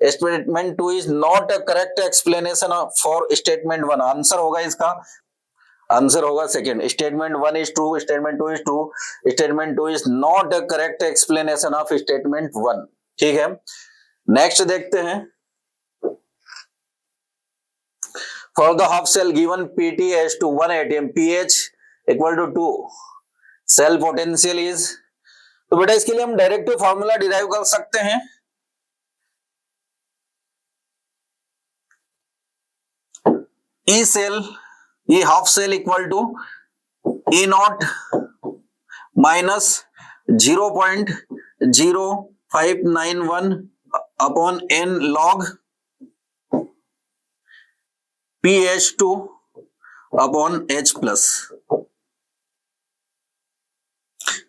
statement 2 is not a correct explanation for statement 1। Answer होगा इसका, आंसर होगा second. Statement 1 is true, statement 2 is true, statement 2 is not a correct explanation of statement 1, ठीक है। नेक्स्ट देखते हैं, for the half cell given PT as to 1 atm, pH equal to 2, cell potential is, तो बेटा इसके लिए हम डायरेक्ट फॉर्मूला डिराइव कर सकते हैं। ई सेल, ये half cell equal to E0 minus 0.0 591 upon n log pH2 upon H plus,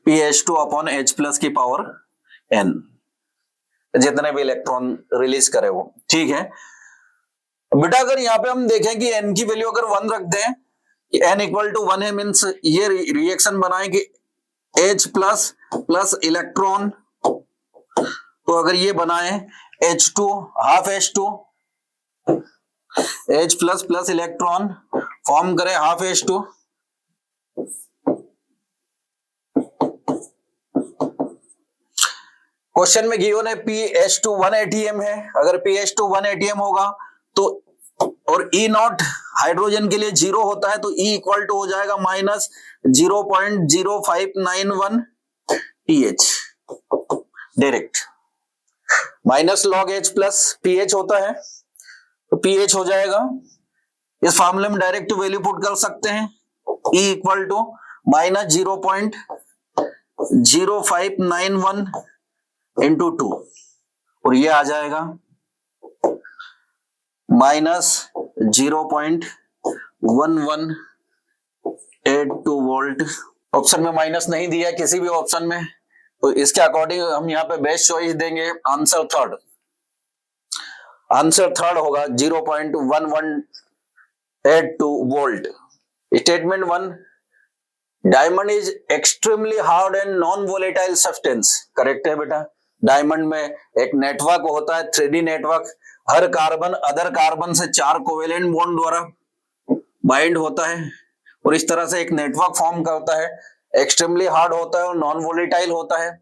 pH2 upon H plus की पावर n, जितने भी इलेक्ट्रॉन रिलीज करे वो, ठीक है बेटा। अगर यहाँ पे हम देखें कि n की वैल्यू अगर 1 रख दें, n इक्वल टू 1 है, मीन्स ये रिएक्शन बनाए कि H प्लस प्लस इलेक्ट्रॉन, तो अगर ये बनाए H2 half H2, H plus plus electron form करे हाफ H2, क्वेश्चन में गिवन है pH2 1 atm है, अगर pH2 1 atm होगा तो, और E नॉट हाइड्रोजन के लिए 0 होता है, तो E इक्वल टू हो जाएगा minus 0.0591 pH direct, minus log H plus pH होता है, तो pH हो जाएगा। इस फॉर्मूले में डायरेक्ट वैल्यू पुट कर सकते हैं, E equal to minus 0.0591 into 2, और ये आ जाएगा माइनस 0.1182 वोल्ट। ऑप्शन में माइनस नहीं दिया किसी भी ऑप्शन में, तो इसके अकॉर्डिंग हम यहाँ पे बेस्ट चॉइस देंगे आंसर थर्ड। आंसर थर्ड होगा 0.1182 volt. Statement 1, diamond is extremely hard and non volatile substance, correct है बेटा। डायमंड में एक नेटवर्क होता है, 3D नेटवर्क, हर कार्बन अदर कार्बन से 4 कोवेलेंट बॉन्ड द्वारा बाइंड होता है और इस तरह से एक नेटवर्क फॉर्म करता है, एक्सट्रीमली हार्ड होता है और नॉन वोलेटाइल होता है।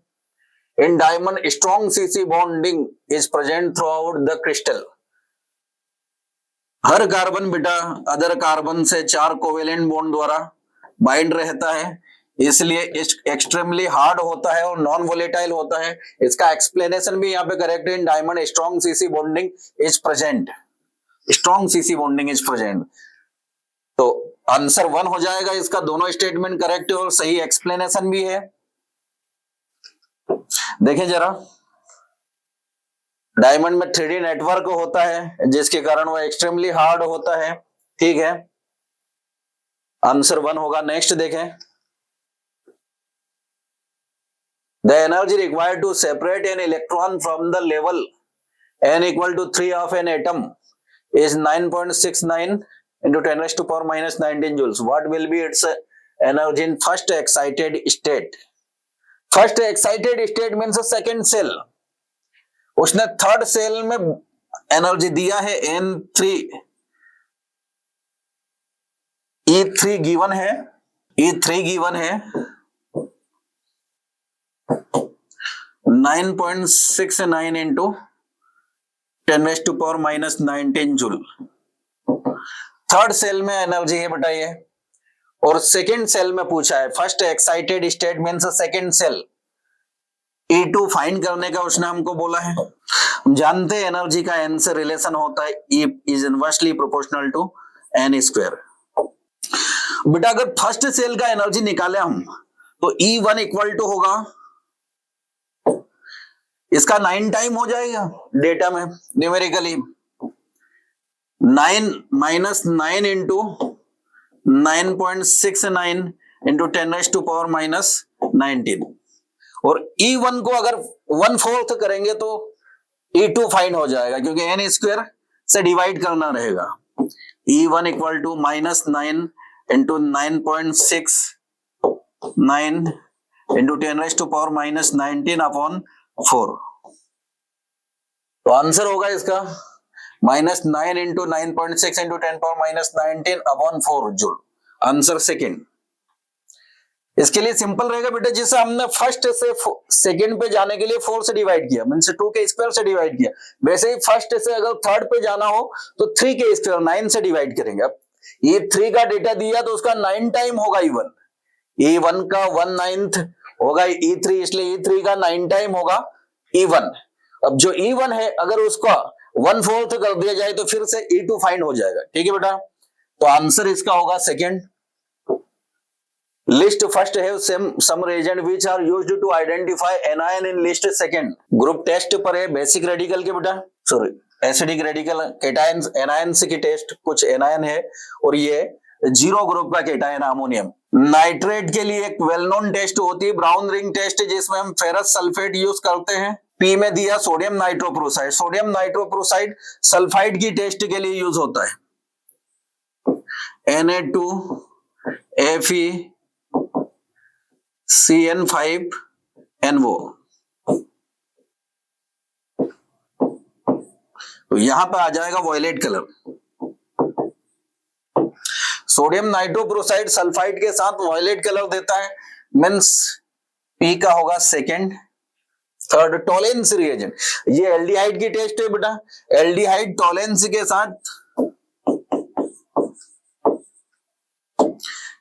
In diamond strong CC bonding is present through out the crystal, her carbon बेटा अदर कार्बन से 4 कोवेलेंट बॉन्ड द्वारा बाइंड रहता है, इसलिए एक्सट्रीमली हार्ड होता है और नॉन वोलेटाइल होता है। इसका एक्सप्लेनेशन भी यहाँ पे करेक्ट है, in diamond strong CC bonding is present, strong CC bonding is present. तो आंसर 1 हो जाएगा इसका, दोनों स्टेटमेंट करेक्ट है और सही एक्सप्लेनेशन भी है। देखें जरा, डायमंड में 3D नेटवर्क होता है जिसके कारण वो एक्सट्रीमली हार्ड होता है, ठीक है, आंसर 1 होगा। नेक्स्ट देखें, the energy required to separate an electron from the level n equal to 3 of an atom is 9.69 into 10 raised to power minus 19 joules. What will be its energy in first excited state? First excited state means second cell, उसने थर्ड सेल में एनर्जी दिया है N3, E3 गिवन है, E3 गिवन है 9.69 into 10 raised to power minus 19 joule. Third shell में एनर्जी है बेटा ये, और सेकेंड सेल में पूछा है, first excited state means second shell, E2 find करने का उसने हमको बोला है। हम जानते हैं एनर्जी का n से रिलेशन होता है, E is inversely proportional to n square. बेटा अगर फर्स्ट सेल का एनर्जी निकाले हम, तो E1 इक्वल टू होगा, इसका 9 टाइम हो जाएगा डेटा में numerically, 9 minus 9 into 9.69 into 10 raised to power minus 19, और E1 को अगर 1/4 करेंगे तो E2 फाइंड हो जाएगा, क्योंकि n स्क्वायर से डिवाइड करना रहेगा। E1 equal to minus 9 into 9.69 into 10 raised to power minus 19 upon 4, तो आंसर होगा इसका minus 9 into 9.6 into 10 power minus 19 upon 4 joule, answer second. इसके लिए सिंपल रहेगा बेटा, जिसे हमने फर्स्ट से सेकेंड पे जाने के लिए 4 से डिवाइड किया, मींस 2 के स्क्वायर से डिवाइड किया, वैसे ही फर्स्ट से अगर थर्ड पे जाना हो तो 3 के स्क्वायर 9 से डिवाइड करेंगे। अब ये 3 का डेटा दिया तो उसका 9 टाइम होगा E1, E1 का 1/9 होगा E3, इसलिए E3 का 9 टाइम होगा E1। अब जो E1 है अगर उसका 1/4 कर दिया जाए तो फिर से E2 फाइंड हो जाएगा, ठीक है बेटा। तो आंसर इसका होगा second. List first have some reagent which are used to identify anion in list second. Group test पर है बेसिक रेडिकल के बेटा, sorry acidic radical cations anions की टेस्ट, कुछ एनायन है और ये जीरो ग्रुप का केटायन अमोनियम। नाइट्रेट के लिए एक वेल नोन टेस्ट होती है ब्राउन रिंग टेस्ट, जिसमें हम फेरस सल्फेट यूज करते हैं। पी में दिया sodium nitroprusside, sodium nitroprusside sulphide की टेस्ट के लिए यूज होता है। Na2Fe CN5NO। तो यहां पर आ जाएगा violet colour. Sodium nitroprusside sulphide के साथ वॉयलेट कलर देता है, मींस पी का होगा सेकेंड। थर्ड टॉलेंस रिएजेंट, ये एल्डिहाइड की टेस्ट है बेटा, एल्डिहाइड टॉलेंस के साथ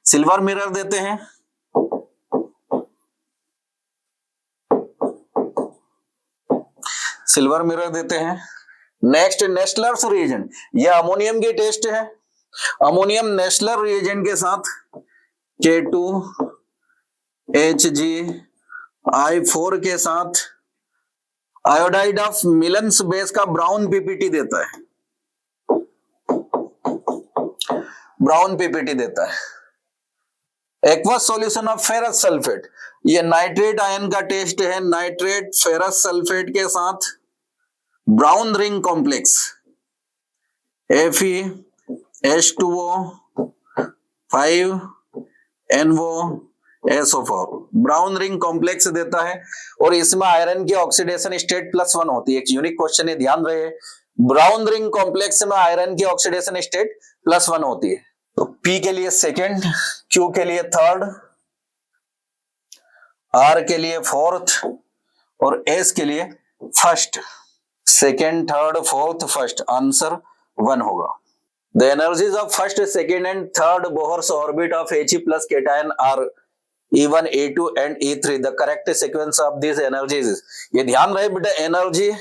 सिल्वर मिरर देते हैं। सिल्वर मिरर देते हैं। नेक्स्ट नेस्लर्स रिएजेंट, ये अमोनियम की टेस्ट है। अमोनियम नेस्लर रिएजेंट के साथ K2HgI4 के साथ आयोडाइड ऑफ मिलन्स बेस का ब्राउन पीपीटी देता है, ब्राउन पीपीटी देता है। Aqueous solution of ferrous sulphate, ये नाइट्रेट आयन का टेस्ट है। नाइट्रेट फेरस सल्फेट के साथ brown ring complex FeH2O5NOSO4 brown ring complex देता है और इसमें आयरन की ऑक्सीडेशन स्टेट +1 होती है। एक यूनिक क्वेश्चन है, ध्यान रहे, ब्राउन रिंग कॉम्प्लेक्स में आयरन की ऑक्सीडेशन स्टेट +1 होती है। तो P के लिए सेकेंड, Q के लिए थर्ड, R के लिए फोर्थ और S के लिए first. Second, third, fourth, first, answer 1 होगा। The energies of first, second and third Bohr's orbit of He plus cation are E1, E2 and E3। The correct sequence of this energies, ये ध्यान रहे बेटा, एनर्जी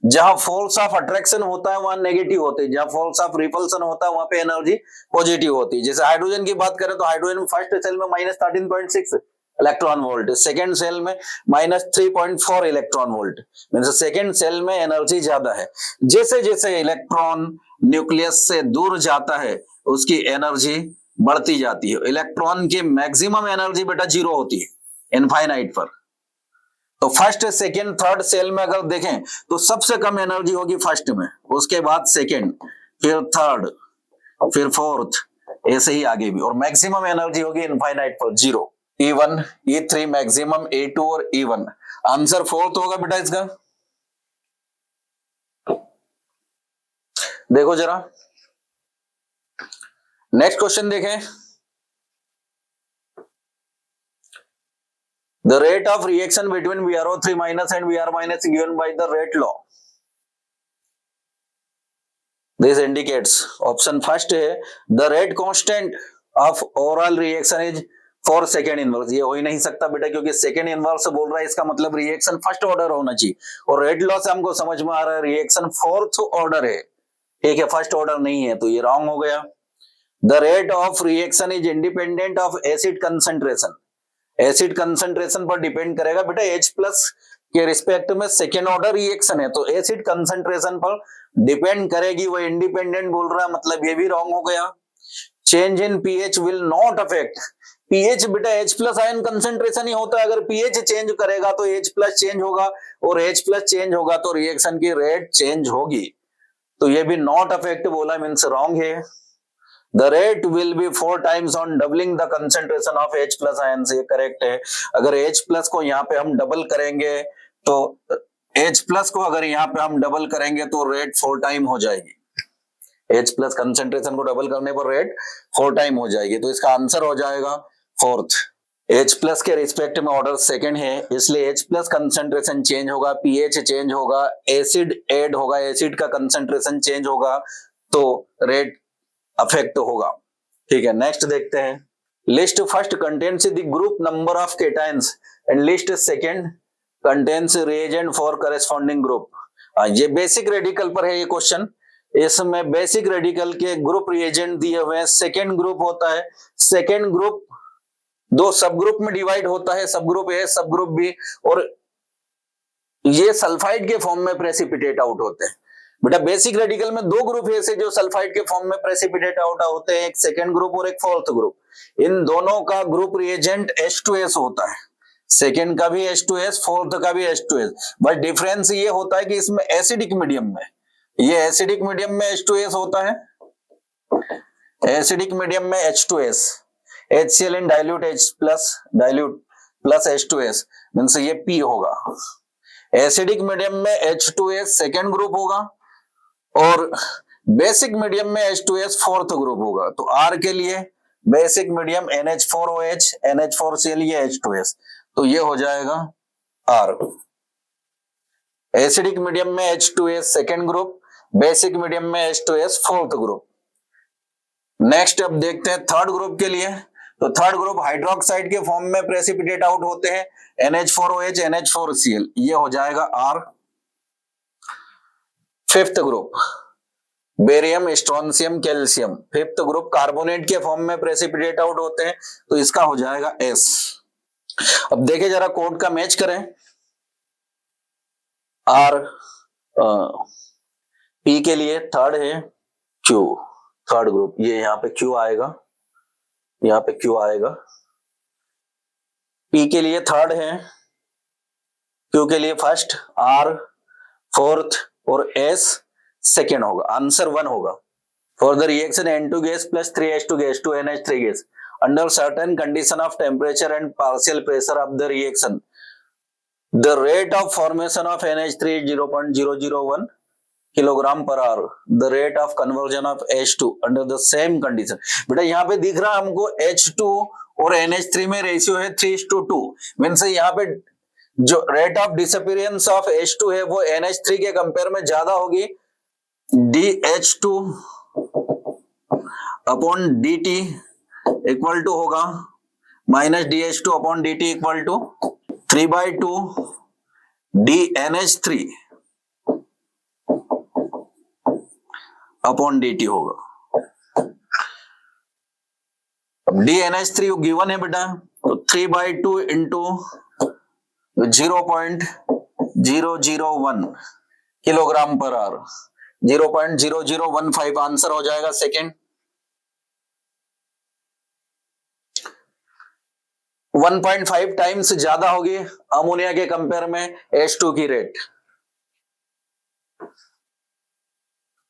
जहां फोर्स ऑफ अट्रैक्शन होता है वहां नेगेटिव होती है, जहां फोर्स ऑफ रिपल्सन होता है वहां पे एनर्जी पॉजिटिव होती है। जैसे हाइड्रोजन की बात करें तो हाइड्रोजन फर्स्ट सेल में -13.6 इलेक्ट्रॉन वोल्ट, सेकेंड सेल में -3.4 electron volt, means second shell में एनर्जी ज्यादा है। जैसे जैसे इलेक्ट्रॉन न्यूक्लियस से दूर जाता है उसकी एनर्जी बढ़ती जाती है। इलेक्ट्रॉन की मैक्सिमम एनर्जी बेटा 0 होती है इनफाइनाइट पर। तो फर्स्ट, सेकेंड, थर्ड सेल में अगर देखें तो सबसे कम एनर्जी होगी फर्स्ट में, उसके बाद सेकेंड, फिर थर्ड, फिर फोर्थ, ऐसे ही आगे भी, और मैक्सिमम एनर्जी होगी इनफाइनाइट पर 0। E1, E3 मैक्सिमम, E2 और E1, आंसर फोर्थ होगा बेटा इसका। देखो जरा नेक्स्ट क्वेश्चन देखें। The rate of reaction between BrO3 minus and Br minus given by the rate law. This indicates option first है the rate constant of oral reaction is 4 second inverse। ये हो ही नहीं सकता बेटा, क्योंकि सेकेंड इनवर्स बोल रहा है, इसका मतलब रिएक्शन फर्स्ट ऑर्डर होना चाहिए, और रेट लॉ से हमको समझ में आ रहा है रिएक्शन फोर्थ ऑर्डर है, ठीक है, फर्स्ट ऑर्डर नहीं है, तो ये रॉन्ग हो गया। The rate of reaction is independent of acid concentration, acid concentration पर डिपेंड करेगा बेटा। H प्लस के रिस्पेक्ट में सेकेंड ऑर्डर रिएक्शन है तो एसिड कंसंट्रेशन पर डिपेंड करेगी, वो इंडिपेंडेंट बोल रहा है, मतलब ये भी रॉन्ग हो गया। Change in pH will not affect, pH बेटा H प्लस आयन कंसंट्रेशन ही होता है, अगर पीएच चेंज करेगा तो H प्लस चेंज होगा, और H प्लस चेंज होगा तो रिएक्शन की रेट चेंज होगी, तो ये भी नॉट अफेक्ट बोला, मींस रॉन्ग है। The rate will be 4 times on doubling the concentration of H plus ions, ये करेक्ट है। अगर H प्लस को यहाँ पे हम डबल करेंगे तो H प्लस को अगर यहाँ पे हम डबल करेंगे तो रेट 4 टाइम हो जाएगी। H प्लस कंसेंट्रेशन को डबल करने पर रेट 4 टाइम हो जाएगी, तो इसका आंसर हो जाएगा फोर्थ। H प्लस के रिस्पेक्ट में ऑर्डर सेकेंड है, इसलिए H प्लस कंसेंट्रेशन चेंज होगा, pH चेंज होगा, एसिड ऐड होगा, एसिड का कंसेंट्रेशन चेंज होगा, तो रेट अफेक्ट होगा, ठीक है। नेक्स्ट देखते हैं। List first contains the group number of cations and list second contains reagent for corresponding group. ये बेसिक रेडिकल पर है ये क्वेश्चन, इसमें बेसिक रेडिकल के ग्रुप रिएजेंट दिए हुए हैं। सेकंड ग्रुप होता है, सेकंड ग्रुप दो सब ग्रुप में डिवाइड होता है, सब ग्रुप ए सब ग्रुप बी, और ये सल्फाइड के फॉर्म में प्रेसिपिटेट आउट होते हैं। बेटा बेसिक रेडिकल में दो ग्रुप ऐसे जो सल्फाइड के फॉर्म में प्रेसिपिटेट आउट होते हैं, एक सेकेंड ग्रुप और एक फोर्थ ग्रुप। इन दोनों का ग्रुप रिएजेंट H2S होता है, सेकेंड का भी H2S, फोर्थ का भी H2S। बस डिफरेंस ये होता है कि इसमें एसिडिक मीडियम में, ये एसिडिक मीडियम में H2S होता है, एसिडिक मीडियम में H2S, HCl इन dilute H plus H2S means ये P होगा। एसिडिक मीडियम में H2S सेकेंड ग्रुप होगा और बेसिक मीडियम में H2S फोर्थ ग्रुप होगा। तो R के लिए बेसिक मीडियम NH4OH, NH4Cl, ये H2S, तो ये हो जाएगा R। एसिडिक मीडियम में H2S second group, basic medium में H2S फोर्थ ग्रुप। नेक्स्ट अब देखते हैं थर्ड ग्रुप के लिए। तो थर्ड ग्रुप हाइड्रोक्साइड के फॉर्म में प्रेसिपिटेट आउट होते हैं, NH4OH, NH4Cl, ये हो जाएगा R। Fifth group barium, strontium, calcium, fifth group carbonate के फॉर्म में प्रेसिपिटेट आउट होते हैं, तो इसका हो जाएगा S। अब देखें जरा कोड का मैच करें। R P के लिए थर्ड है Q, थर्ड ग्रुप, ये यहां पे Q आएगा, यहां पे Q आएगा। P के लिए थर्ड है, Q के लिए फर्स्ट, R फोर्थ और S सेकेंड होगा। आंसर 1 होगा। For the reaction N2 gas plus 3H2 gas to NH3 gas under certain condition of temperature and partial pressure of the reaction, the rate of formation of NH3 is 0.001 kilogram per hour, the rate of conversion of H2 under the same condition. बेटा यहाँ पे दिख रहा है हमको H2 और NH3 में रेशियो है 3:2, मीन्स यहाँ पे जो rate of disappearance of H2 है वो NH3 के कंपेयर में ज्यादा होगी। DH2 upon DT equal to होगा minus DH2 upon DT equal to 3/2 DNH3 upon DT होगा। अब DNH3 गिवन है बेटा, तो 3/2 into 0.001 kilogram per hour, 0.0015 answer हो जाएगा सेकेंड। 1.5 टाइम्स ज्यादा होगी अमोनिया के कंपेयर में H2 की रेट,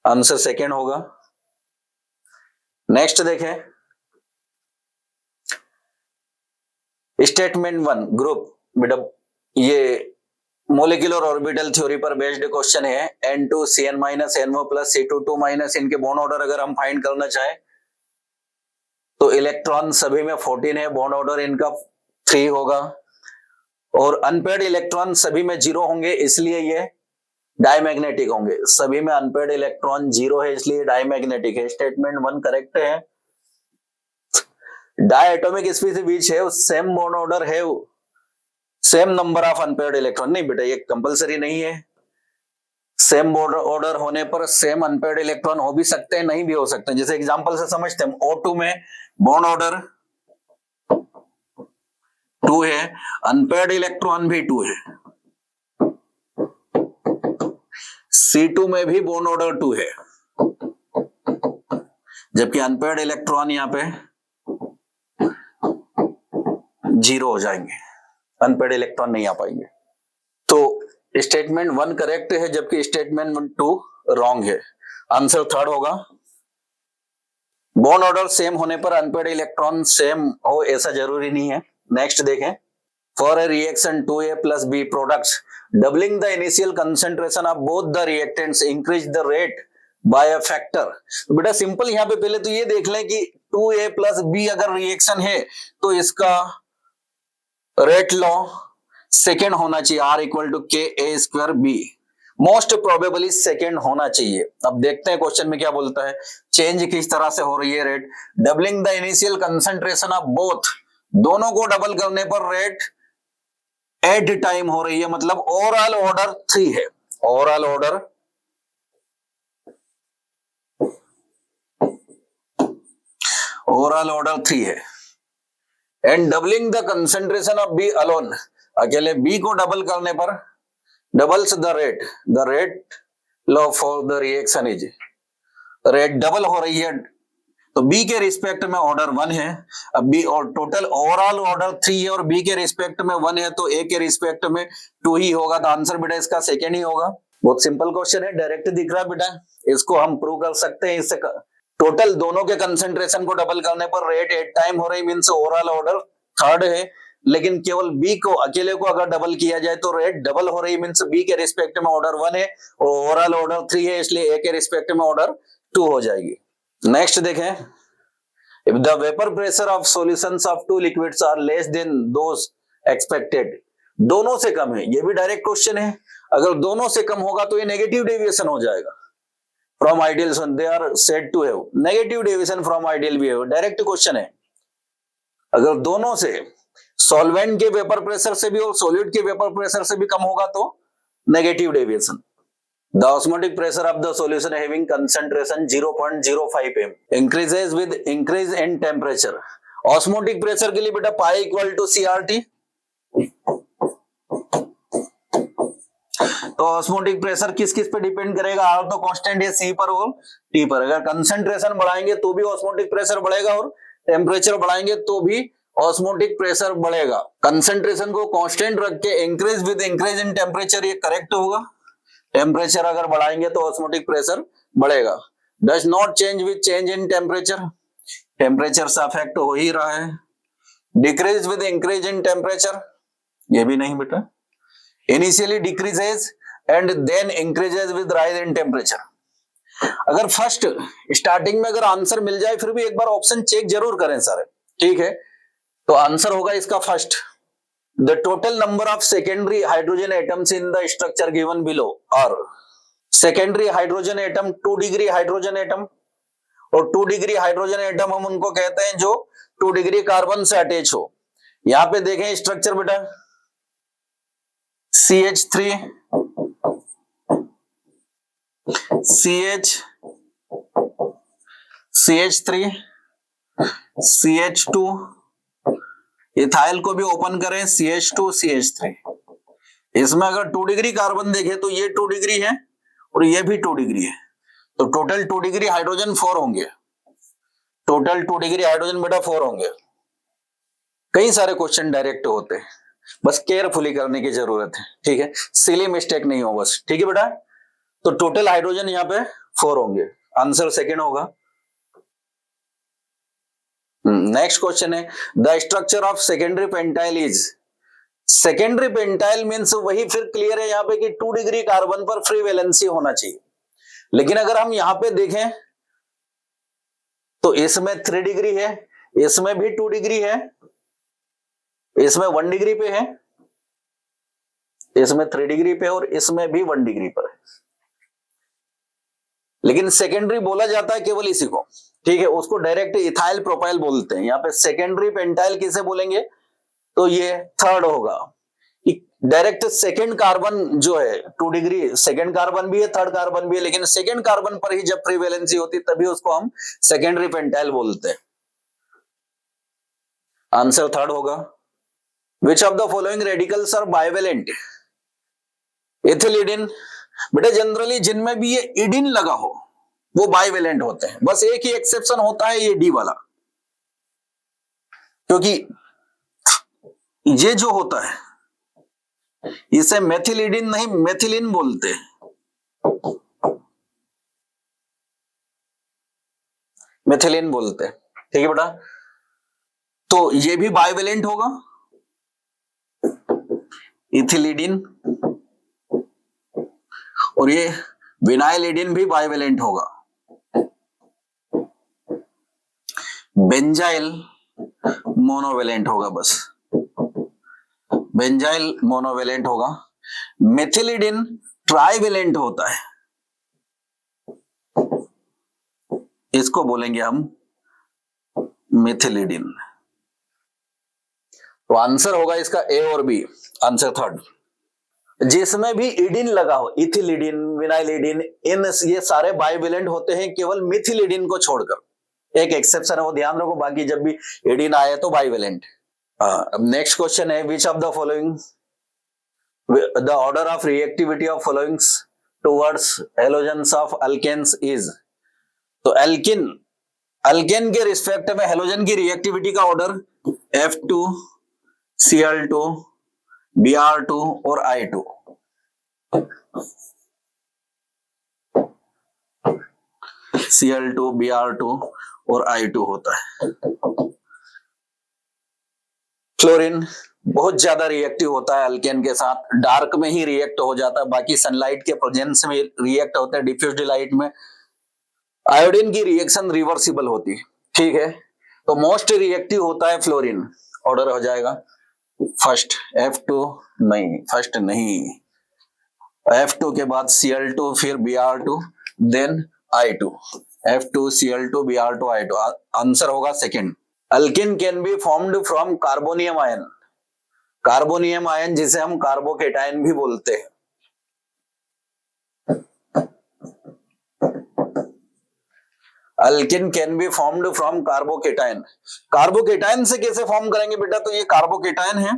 आंसर सेकेंड होगा। नेक्स्ट देखें स्टेटमेंट 1 ग्रुप, बेटा ये मोलिकुलर ऑर्बिटल थ्योरी पर बेस्ड क्वेश्चन है। N2 Cn minus NO plus C2 minus, इनके बॉन्ड ऑर्डर अगर हम फाइंड करना चाहें तो इलेक्ट्रॉन सभी में 14 है, बॉन्ड ऑर्डर इनका 3 होगा, और अनपेयर्ड इलेक्ट्रॉन सभी में 0 होंगे, इसलिए ये डायमैग्नेटिक होंगे। सभी में अनपेयर्ड इलेक्ट्रॉन 0 है, इसलिए डायमैग्नेटिक है। स्टेटमेंट 1 करेक्ट है। डायटोमिक स्पीशीज बीच है, सेम बॉन्ड ऑर्डर है, same number of unpaired electron नहीं बेटा, ये कंपलसरी नहीं है। सेम बॉन्ड ऑर्डर होने पर सेम अनपेयर्ड इलेक्ट्रॉन हो भी सकते हैं, नहीं भी हो सकते हैं। जैसे एग्जांपल से समझते हैं, O2 में बॉन्ड ऑर्डर 2 है, अनपेयर्ड इलेक्ट्रॉन भी 2 है। C2 में भी बॉन्ड ऑर्डर 2 है, जबकि अनपेयर्ड इलेक्ट्रॉन यहां पे 0 हो जाएंगे, अनपेयर्ड इलेक्ट्रॉन नहीं आ पाएंगे। तो स्टेटमेंट 1 करेक्ट है, जबकि स्टेटमेंट 2 रॉन्ग है। आंसर थर्ड होगा। बॉन्ड ऑर्डर सेम होने पर अनपेयर्ड इलेक्ट्रॉन सेम हो ऐसा जरूरी नहीं है। नेक्स्ट देखें, for a reaction 2A plus B products doubling the initial concentration of both the reactants increase the rate by a factor. बेटा सिंपल यहाँ पे पहले तो ये देख लें कि 2A प्लस B अगर रिएक्शन है तो इसका रेट लॉ सेकेंड होना चाहिए, R equal to KA² B, most probably second होना चाहिए। अब देखते हैं क्वेश्चन में क्या बोलता है, चेंज किस तरह से हो रही है rate. Doubling the initial concentration of both, दोनों को डबल करने पर रेट एट टाइम हो रही है, मतलब ओवरऑल ऑर्डर 3 है, ओवरऑल ऑर्डर 3 है। And doubling the concentration of B alone, अकेले बी को डबल करने पर doubles the rate law for the reaction is, rate double हो रही है तो बी के रिस्पेक्ट में ऑर्डर 1 है, अब बी और टोटल ओवरऑल ऑर्डर 3 है और बी के रिस्पेक्ट में 1 है तो ए के रिस्पेक्ट में 2 ही होगा, तो आंसर बेटा इसका सेकेंड ही होगा। बहुत सिंपल क्वेश्चन है, डायरेक्ट दिख रहा है बेटा, इसको हम प्रूव कर सकते हैं। इससे टोटल दोनों के कंसेंट्रेशन को डबल करने पर रेट 8 टाइम हो रही, मींस ओवरऑल ऑर्डर 3rd है, लेकिन केवल बी को अकेले को अगर डबल किया जाए तो रेट डबल हो रही, मींस बी के रिस्पेक्ट में ऑर्डर 1 है और ओवरऑल ऑर्डर 3 है, इसलिए ए के रिस्पेक्ट में ऑर्डर 2 हो जाएगी। नेक्स्ट देखें, if the vapour pressure of solutions of two liquids are less than those expected, दोनों से कम है, ये भी डायरेक्ट क्वेश्चन है, अगर दोनों से कम होगा तो ये नेगेटिव डेविएशन हो जाएगा from ideal, they are said to have negative deviation from ideal behaviour, direct question है। अगर दोनों से सॉल्वेंट के वेपर प्रेशर से भी और सॉलिड के वेपर प्रेशर से भी कम होगा तो negative deviation. The osmotic pressure of the solution having concentration 0.05 m increases with increase in temperature. Osmotic pressure के लिए बेटा pi equal to CRT, तो ऑस्मोटिक प्रेशर किस किस पे डिपेंड करेगा, आर तो कांस्टेंट है सी पर और टी पर, अगर कंसंट्रेशन बढ़ाएंगे तो भी ऑस्मोटिक प्रेशर बढ़ेगा और टेम्परेचर बढ़ाएंगे तो भी ऑस्मोटिक प्रेशर बढ़ेगा। कंसंट्रेशन को कांस्टेंट रख के increase with increase in temperature, ये करेक्ट होगा, टेम्परेचर अगर बढ़ाएंगे तो ऑस्मोटिक प्रेशर बढ़ेगा। Does not change with change in temperature, temperature से अफेक्ट हो ही रहा है। Decrease with increase in temperature, ये भी नहीं बेटा, initially decreases and then increases with rise in temperature. अगर फर्स्ट स्टार्टिंग में अगर आंसर मिल जाए फिर भी एक बार ऑप्शन चेक जरूर करें सारे, ठीक है, तो आंसर होगा इसका first. The total number of secondary hydrogen atoms in the structure given below are secondary hydrogen atom 2 degree hydrogen atom, और 2 डिग्री हाइड्रोजन एटम हम उनको कहते हैं जो 2 डिग्री कार्बन से अटैच हो। यहां पे देखें स्ट्रक्चर बेटा, CH3 CH3 CH2, इथाइल को भी ओपन करें CH2 CH3, इसमें अगर 2 डिग्री कार्बन देखें तो ये 2 डिग्री है और ये भी 2 डिग्री है, तो टोटल 2 डिग्री हाइड्रोजन 4 होंगे, टोटल 2 डिग्री हाइड्रोजन बेटा 4 होंगे। कई सारे क्वेश्चन डायरेक्ट होते हैं, बस केयरफुली करने की जरूरत है, ठीक है, सिली मिस्टेक नहीं हो बस, ठीक है बेटा। तो टोटल हाइड्रोजन यहाँ पे 4 होंगे, आंसर सेकेंड होगा। नेक्स्ट क्वेश्चन है, the structure of secondary pentyl is, secondary pentyl means वही फिर क्लियर है यहाँ पे कि 2 डिग्री कार्बन पर फ्री वैलेंसी होना चाहिए, लेकिन अगर हम यहाँ पे देखें तो इसमें 3 डिग्री है, इसमें भी 2 डिग्री है, इसमें 1 डिग्री पे है, इसमें 3 डिग्री पे और इसमें भी 1 डिग्री पर है, लेकिन सेकेंडरी बोला जाता है केवल इसी को, ठीक है, उसको डायरेक्ट इथाइल प्रोपाइल बोलते हैं। यहाँ पे सेकेंडरी पेंटाइल किसे बोलेंगे तो ये 3rd होगा, डायरेक्ट सेकेंड कार्बन जो है 2 डिग्री, सेकेंड कार्बन भी है 3rd कार्बन भी है, लेकिन सेकेंड कार्बन पर ही जब फ्री वैलेंसी होती तभी उसको हम सेकेंडरी पेंटाइल बोलते हैं। आंसर 3rd होगा। Which of the following radicals are bivalent, ethylidene, बेटा जनरली जिनमें भी ये इडिन लगा हो वो बाइवेलेंट होते हैं, बस एक ही एक्सेप्शन होता है ये डी वाला, क्योंकि ये जो होता है इसे मेथिलिडिन नहीं मेथिलिन बोलते हैं, मेथिलिन बोलते हैं, ठीक है बेटा। तो ये भी बाइवेलेंट होगा, इथिलिडिन, और ये विनाइलिडिन भी बाइवेलेंट होगा। बेंजाइल मोनोवेलेंट होगा, बस बेंजाइल मोनोवेलेंट होगा। मेथिलिडिन ट्राइवेलेंट होता है, इसको बोलेंगे हम मेथिलिडिन। तो आंसर होगा इसका ए और बी, आंसर 3rd। जिसमें भी इडिन लगा हो, इथिलिडिन, विनाइलिडिन, इन ये सारे बाइवेलेंट होते हैं केवल मिथिलिडिन को छोड़कर, एक एक्सेप्शन है वो ध्यान रखो, बाकी जब भी इडिन आए तो बाइवेलेंट। अब नेक्स्ट क्वेश्चन है, which of the following the order of reactivity of followings towards halogens of alkanes is. तो एल्किन अल्केन के रिस्पेक्ट में हेलोजन की रिएक्टिविटी का ऑर्डर F2, Cl2, Br2 और I2। Cl2, Br2 और I2 होता है। फ्लोरीन बहुत ज्यादा रिएक्टिव होता है अल्केन के साथ, डार्क में ही रिएक्ट हो जाता है, बाकी सनलाइट के प्रेजेंस में रिएक्ट होता है, डिफ्यूज्ड लाइट में। आयोडीन की रिएक्शन रिवर्सिबल होती है, ठीक है। तो मोस्ट रिएक्टिव होता है फ्लोरीन, ऑर्डर हो जाएगा फर्स्ट F2, नहीं फर्स्ट नहीं, F2 के बाद Cl2, फिर Br2, then I2, F2, Cl2, Br2, I2। Answer होगा second. Alkene can be formed from carbonium ion, carbonium ion जिसे हम कार्बोकेटाइन भी बोलते हैं। Alkene can be formed from carbocation. Carbocation से कैसे फॉर्म करेंगे बेटा, तो ये कार्बोकेटाइन है,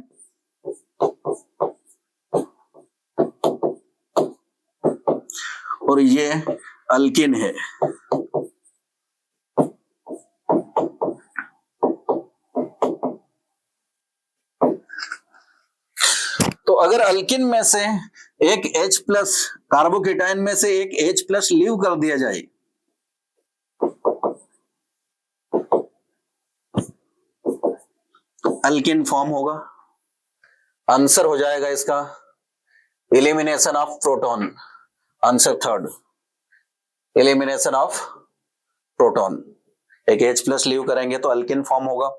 और ये अल्किन है। तो अगर अल्किन में से एक H प्लस, कार्बोकेटाइन में से एक H प्लस लीव कर दिया जाए, अल्किन फॉर्म होगा। आंसर हो जाएगा इसका elimination of proton, answer third, elimination of proton. एक H प्लस लीव करेंगे तो अल्किन फॉर्म होगा,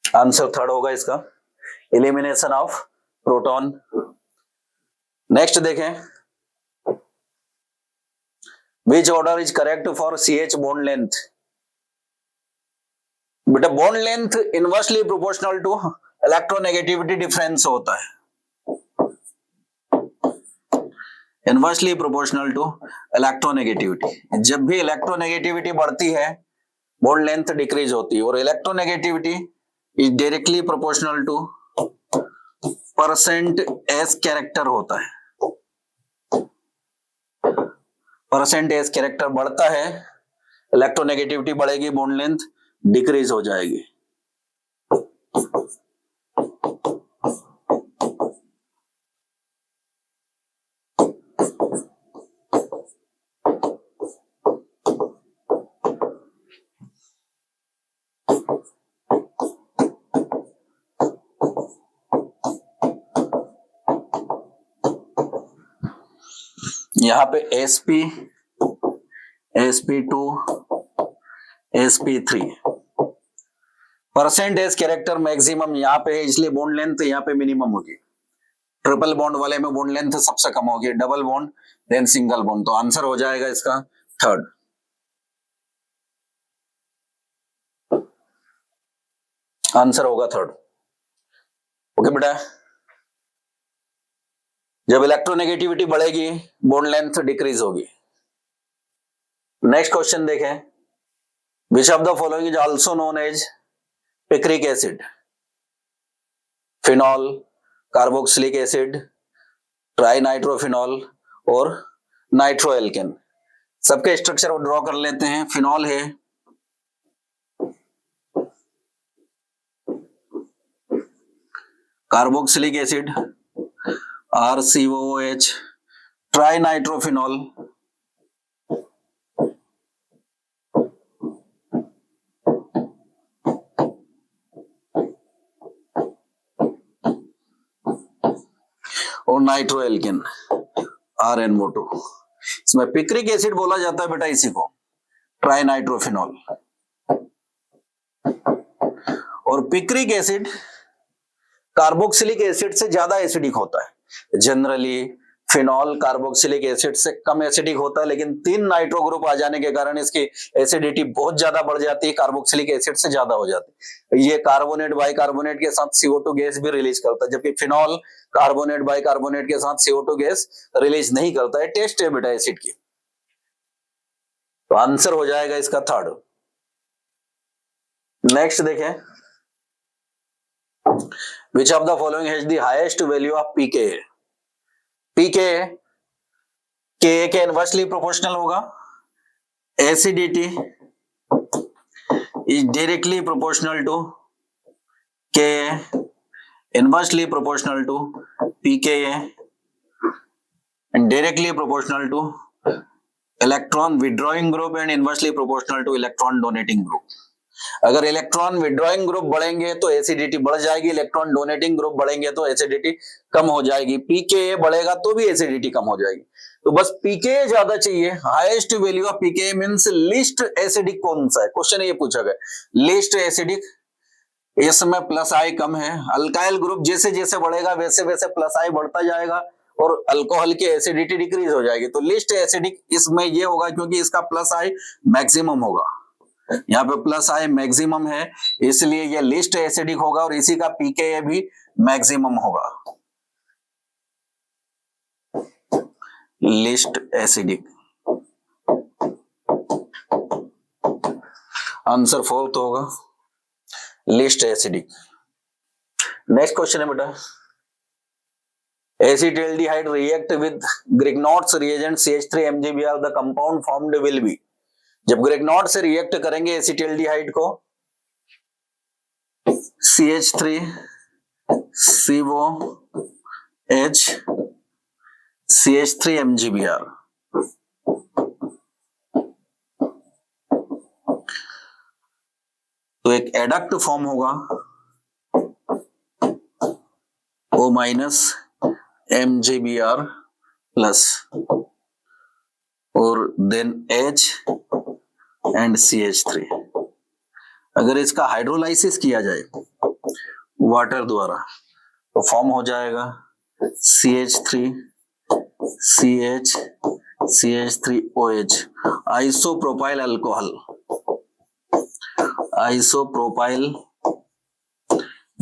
आंसर थर्ड होगा इसका, एलिमिनेशन ऑफ प्रोटॉन। नेक्स्ट देखें, which order is correct for CH bond length. बेटा bond length inversely proportional to electronegativity difference होता है, इनवर्सली प्रोपोर्शनल टू इलेक्ट्रोनेगेटिविटी। जब भी इलेक्ट्रोनेगेटिविटी बढ़ती है बॉन्ड लेंथ डिक्रीज होती है, और electronegativity is directly proportional two percent S character होता है। परसेंट एस कैरेक्टर बढ़ता है, इलेक्ट्रोनेगेटिविटी बढ़ेगी, बॉन्ड लेंथ डिक्रीज हो जाएगी। यहां पे sp, sp2, sp3 percent S character maximum यहां पे है, इसलिए बॉन्ड लेंथ यहां पे मिनिमम होगी। ट्रिपल बॉन्ड वाले में बॉन्ड लेंथ सबसे कम होगी, double bond then single bond. तो आंसर हो जाएगा इसका थर्ड, आंसर होगा थर्ड। ओके बेटा, जब इलेक्ट्रोनेगेटिविटी बढ़ेगी बॉन्ड लेंथ डिक्रीज होगी। नेक्स्ट क्वेश्चन देखें, which of the following is also known as picric acid. Phenol, carboxylic acid, trinitrophenol और नाइट्रोएल्केन। सबके स्ट्रक्चर ड्रॉ कर लेते हैं। फिनॉल है, कार्बोक्सिलिक एसिड RCOOH, ट्राइनाइट्रोफिनॉल, और नाइट्रोएल्केन RNO2। इसमें पिक्रिक एसिड बोला जाता है बेटा इसी को, ट्राइनाइट्रोफिनॉल। और पिक्रिक एसिड कार्बोक्सिलिक एसिड से ज्यादा एसिडिक होता है। जनरली फिनॉल कार्बोक्सिलिक एसिड से कम एसिडिक होता है, लेकिन 3 नाइट्रो ग्रुप आ जाने के कारण इसकी एसिडिटी बहुत ज्यादा बढ़ जाती है, कार्बोक्सिलिक एसिड से ज्यादा हो जाती है। ये कार्बोनेट बाइकार्बोनेट के साथ CO2 गैस भी रिलीज करता है, जबकि फिनॉल कार्बोनेट बाइकार्बोनेट के साथ CO2 गैस रिलीज नहीं करता है। टेस्ट है बेटा एसिड की। तो आंसर हो जाएगा इसका थर्ड। नेक्स्ट देखें, which of the following has the highest value of pK. PK के इनवर्सली प्रोपोर्शनल होगा, acidity is directly proportional to K, inversely proportional to pK and directly proportional to electron withdrawing group and inversely proportional to electron donating group। अगर इलेक्ट्रॉन विड्रॉइंग ग्रुप बढ़ेंगे तो एसिडिटी बढ़ जाएगी, इलेक्ट्रॉन डोनेटिंग ग्रुप बढ़ेंगे तो एसिडिटी कम हो जाएगी, पीके बढ़ेगा तो भी एसिडिटी कम हो जाएगी। तो बस पीके ज्यादा चाहिए, highest value of pK means least acidic कौन सा है, क्वेश्चन ये पूछा गया। लीस्ट एसिडिक, इसमें प्लस आई कम है, अल्काइल ग्रुप जैसे जैसे बढ़ेगा वैसे वैसे प्लस आई बढ़ता जाएगा और अल्कोहल की एसिडिटी डिक्रीज हो जाएगी। तो लिस्ट एसिडिक इसमें ये होगा क्योंकि इसका प्लस आई मैक्सिमम होगा, यहाँ पे प्लस आई मैक्सिमम है इसलिए ये लिस्ट एसिडिक होगा और इसी का पीके भी मैक्सिमम होगा, लिस्ट एसिडिक। आंसर फोर्थ होगा लिस्ट एसिडिक। नेक्स्ट क्वेश्चन है बेटा, acetaldehyde react with Grignard's reagent CH3MgBr, the compound formed will be। जब Grignard से रिएक्ट करेंगे एसिटाल्डिहाइड को CH3COH CH3MgBr, तो एक एडक्ट फॉर्म होगा O माइनस MgBr प्लस और देन H एंड CH3। अगर इसका हाइड्रोलाइसिस किया जाए वाटर द्वारा तो फॉर्म हो जाएगा CH3 CH CH3OH, isopropyl alcohol, isopropyl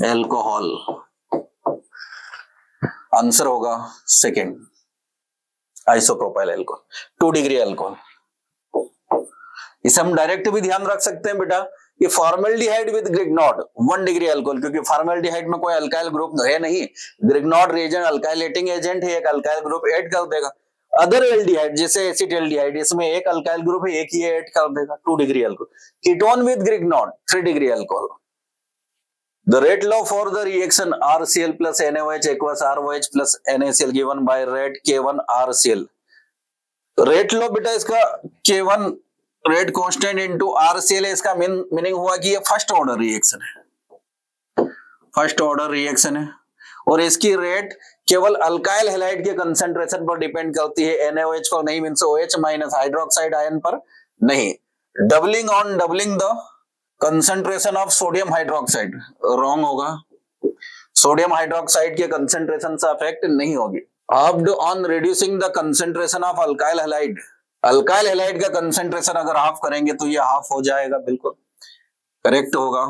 alcohol. Answer होगा second, isopropyl alcohol, 2 degree alcohol. इसे हम डायरेक्ट भी ध्यान रख सकते हैं बेटा, ये फॉर्मल्डिहाइड विद ग्रिग्नॉड 1 डिग्री अल्कोहल, क्योंकि फॉर्मल्डिहाइड में कोई अल्काइल ग्रुप है नहीं, ग्रिग्नॉड रिएजेंट अल्काइलेटिंग एजेंट है, एक अल्काइल ग्रुप ऐड कर देगा। अदर एल्डिहाइड जैसे एसिटाल्डिहाइड, इसमें एक अल्काइल ग्रुप है, एक ही ऐड कर देगा, 2 degree alcohol. Ketone with Grignard 3 degree alcohol. The rate law for the reaction RCl plus NaOH aqueous ROH plus NaCl given by rate K1 RCl। Rate law बेटा इसका K1 rate constant into RCl है, इसका मीनिंग हुआ कि ये फर्स्ट ऑर्डर रिएक्शन है, फर्स्ट ऑर्डर रिएक्शन है और इसकी रेट केवल अल्काइल हैलाइड के कंसंट्रेशन पर डिपेंड करती है, NaOH पर नहीं, means OH minus hydroxide ion पर नहीं। Doubling on doubling the concentration of sodium hydroxide, wrong होगा, सोडियम हाइड्रोक्साइड के कंसंट्रेशन से अफेक्ट नहीं होगी। Halved on reducing the concentration of alkyl halide, alkyl halide का कंसंट्रेशन अगर हाफ करेंगे तो ये हाफ हो जाएगा, बिल्कुल करेक्ट होगा।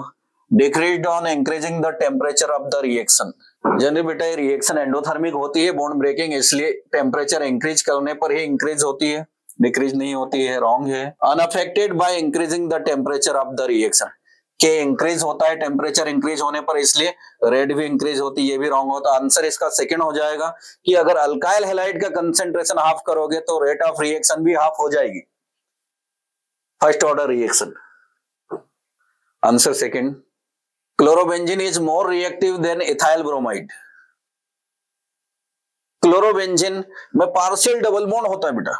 Decreased on increasing the temperature of the reaction, generally बेटा ये रिएक्शन एंडोथर्मिक होती है, बॉन्ड ब्रेकिंग, इसलिए टेम्परेचर इंक्रीज करने पर ही इंक्रीज होती है, डिक्रीज नहीं होती है, रॉन्ग है। Unaffected by increasing the temperature of the reaction, के इंक्रीज होता है टेम्परेचर इंक्रीज होने पर, इसलिए रेट भी इंक्रीज होती है, ये भी रॉन्ग होता है। आंसर इसका सेकंड हो जाएगा कि अगर अल्काइल हैलाइड का कंसंट्रेशन हाफ करोगे तो रेट ऑफ रिएक्शन भी हाफ हो जाएगी, first order reaction. Answer second. Chlorobenzene is more reactive than ethyl bromide, chlorobenzene में पार्शियल डबल बॉन्ड होता है बेटा,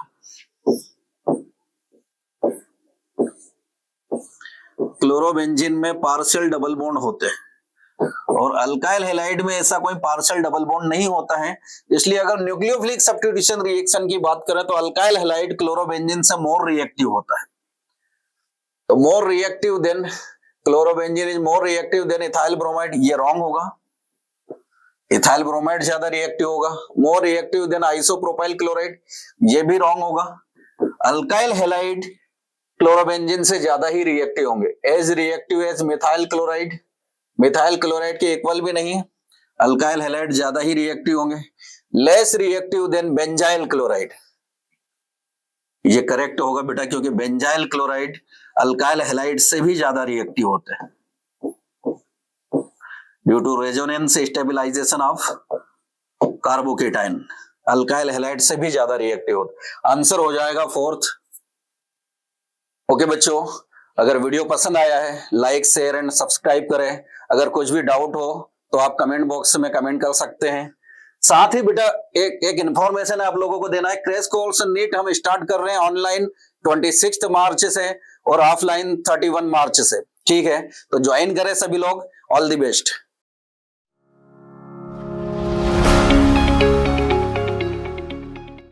क्लोरोबेंजीन में पार्शियल डबल बॉन्ड होते हैं और अल्काइल हैलाइड में ऐसा कोई पार्शियल डबल बॉन्ड नहीं होता है, इसलिए अगर न्यूक्लियोफिलिक सब्स्टिट्यूशन रिएक्शन की बात करें तो अल्काइल हैलाइड क्लोरोबेंजीन से मोर रिएक्टिव होता है, तो more reactive than chlorobenzene is more reactive than ethyl bromide, ये रॉन्ग होगा, इथाइल ब्रोमाइड ज्यादा रिएक्टिव होगा। More reactive than isopropyl chloride, ये भी रॉन्ग होगा। अल्काइल हैलाइड क्लोरोबेंजीन से ज्यादा ही रिएक्टिव होंगे, as reactive as methyl chloride, methyl chloride के इक्वल भी नहीं, अल्काइल हैलाइड ज्यादा ही रिएक्टिव होंगे। Less reactive than benzyl chloride, ये करेक्ट होगा बेटा, क्योंकि बेंजाइल क्लोराइड अल्काइल हैलाइड से भी ज्यादा रिएक्टिव होते हैं, due to resonance stabilisation of carbocation, alkyl halide से भी ज्यादा रिएक्टिव होता। आंसर हो जाएगा फोर्थ। ओके बच्चों, अगर वीडियो पसंद आया है लाइक शेयर एंड सब्सक्राइब करें। अगर कुछ भी डाउट हो तो आप कमेंट बॉक्स में कमेंट कर सकते हैं। साथ ही बेटा एक इंफॉर्मेशन आप लोगों को देना है, क्रैश कोर्स नीट हम स्टार्ट कर रहे हैं ऑनलाइन 26 मार्च से और ऑफलाइन 31 मार्च से। ठीक है, तो ज्वाइन करें सभी लोग। All the best.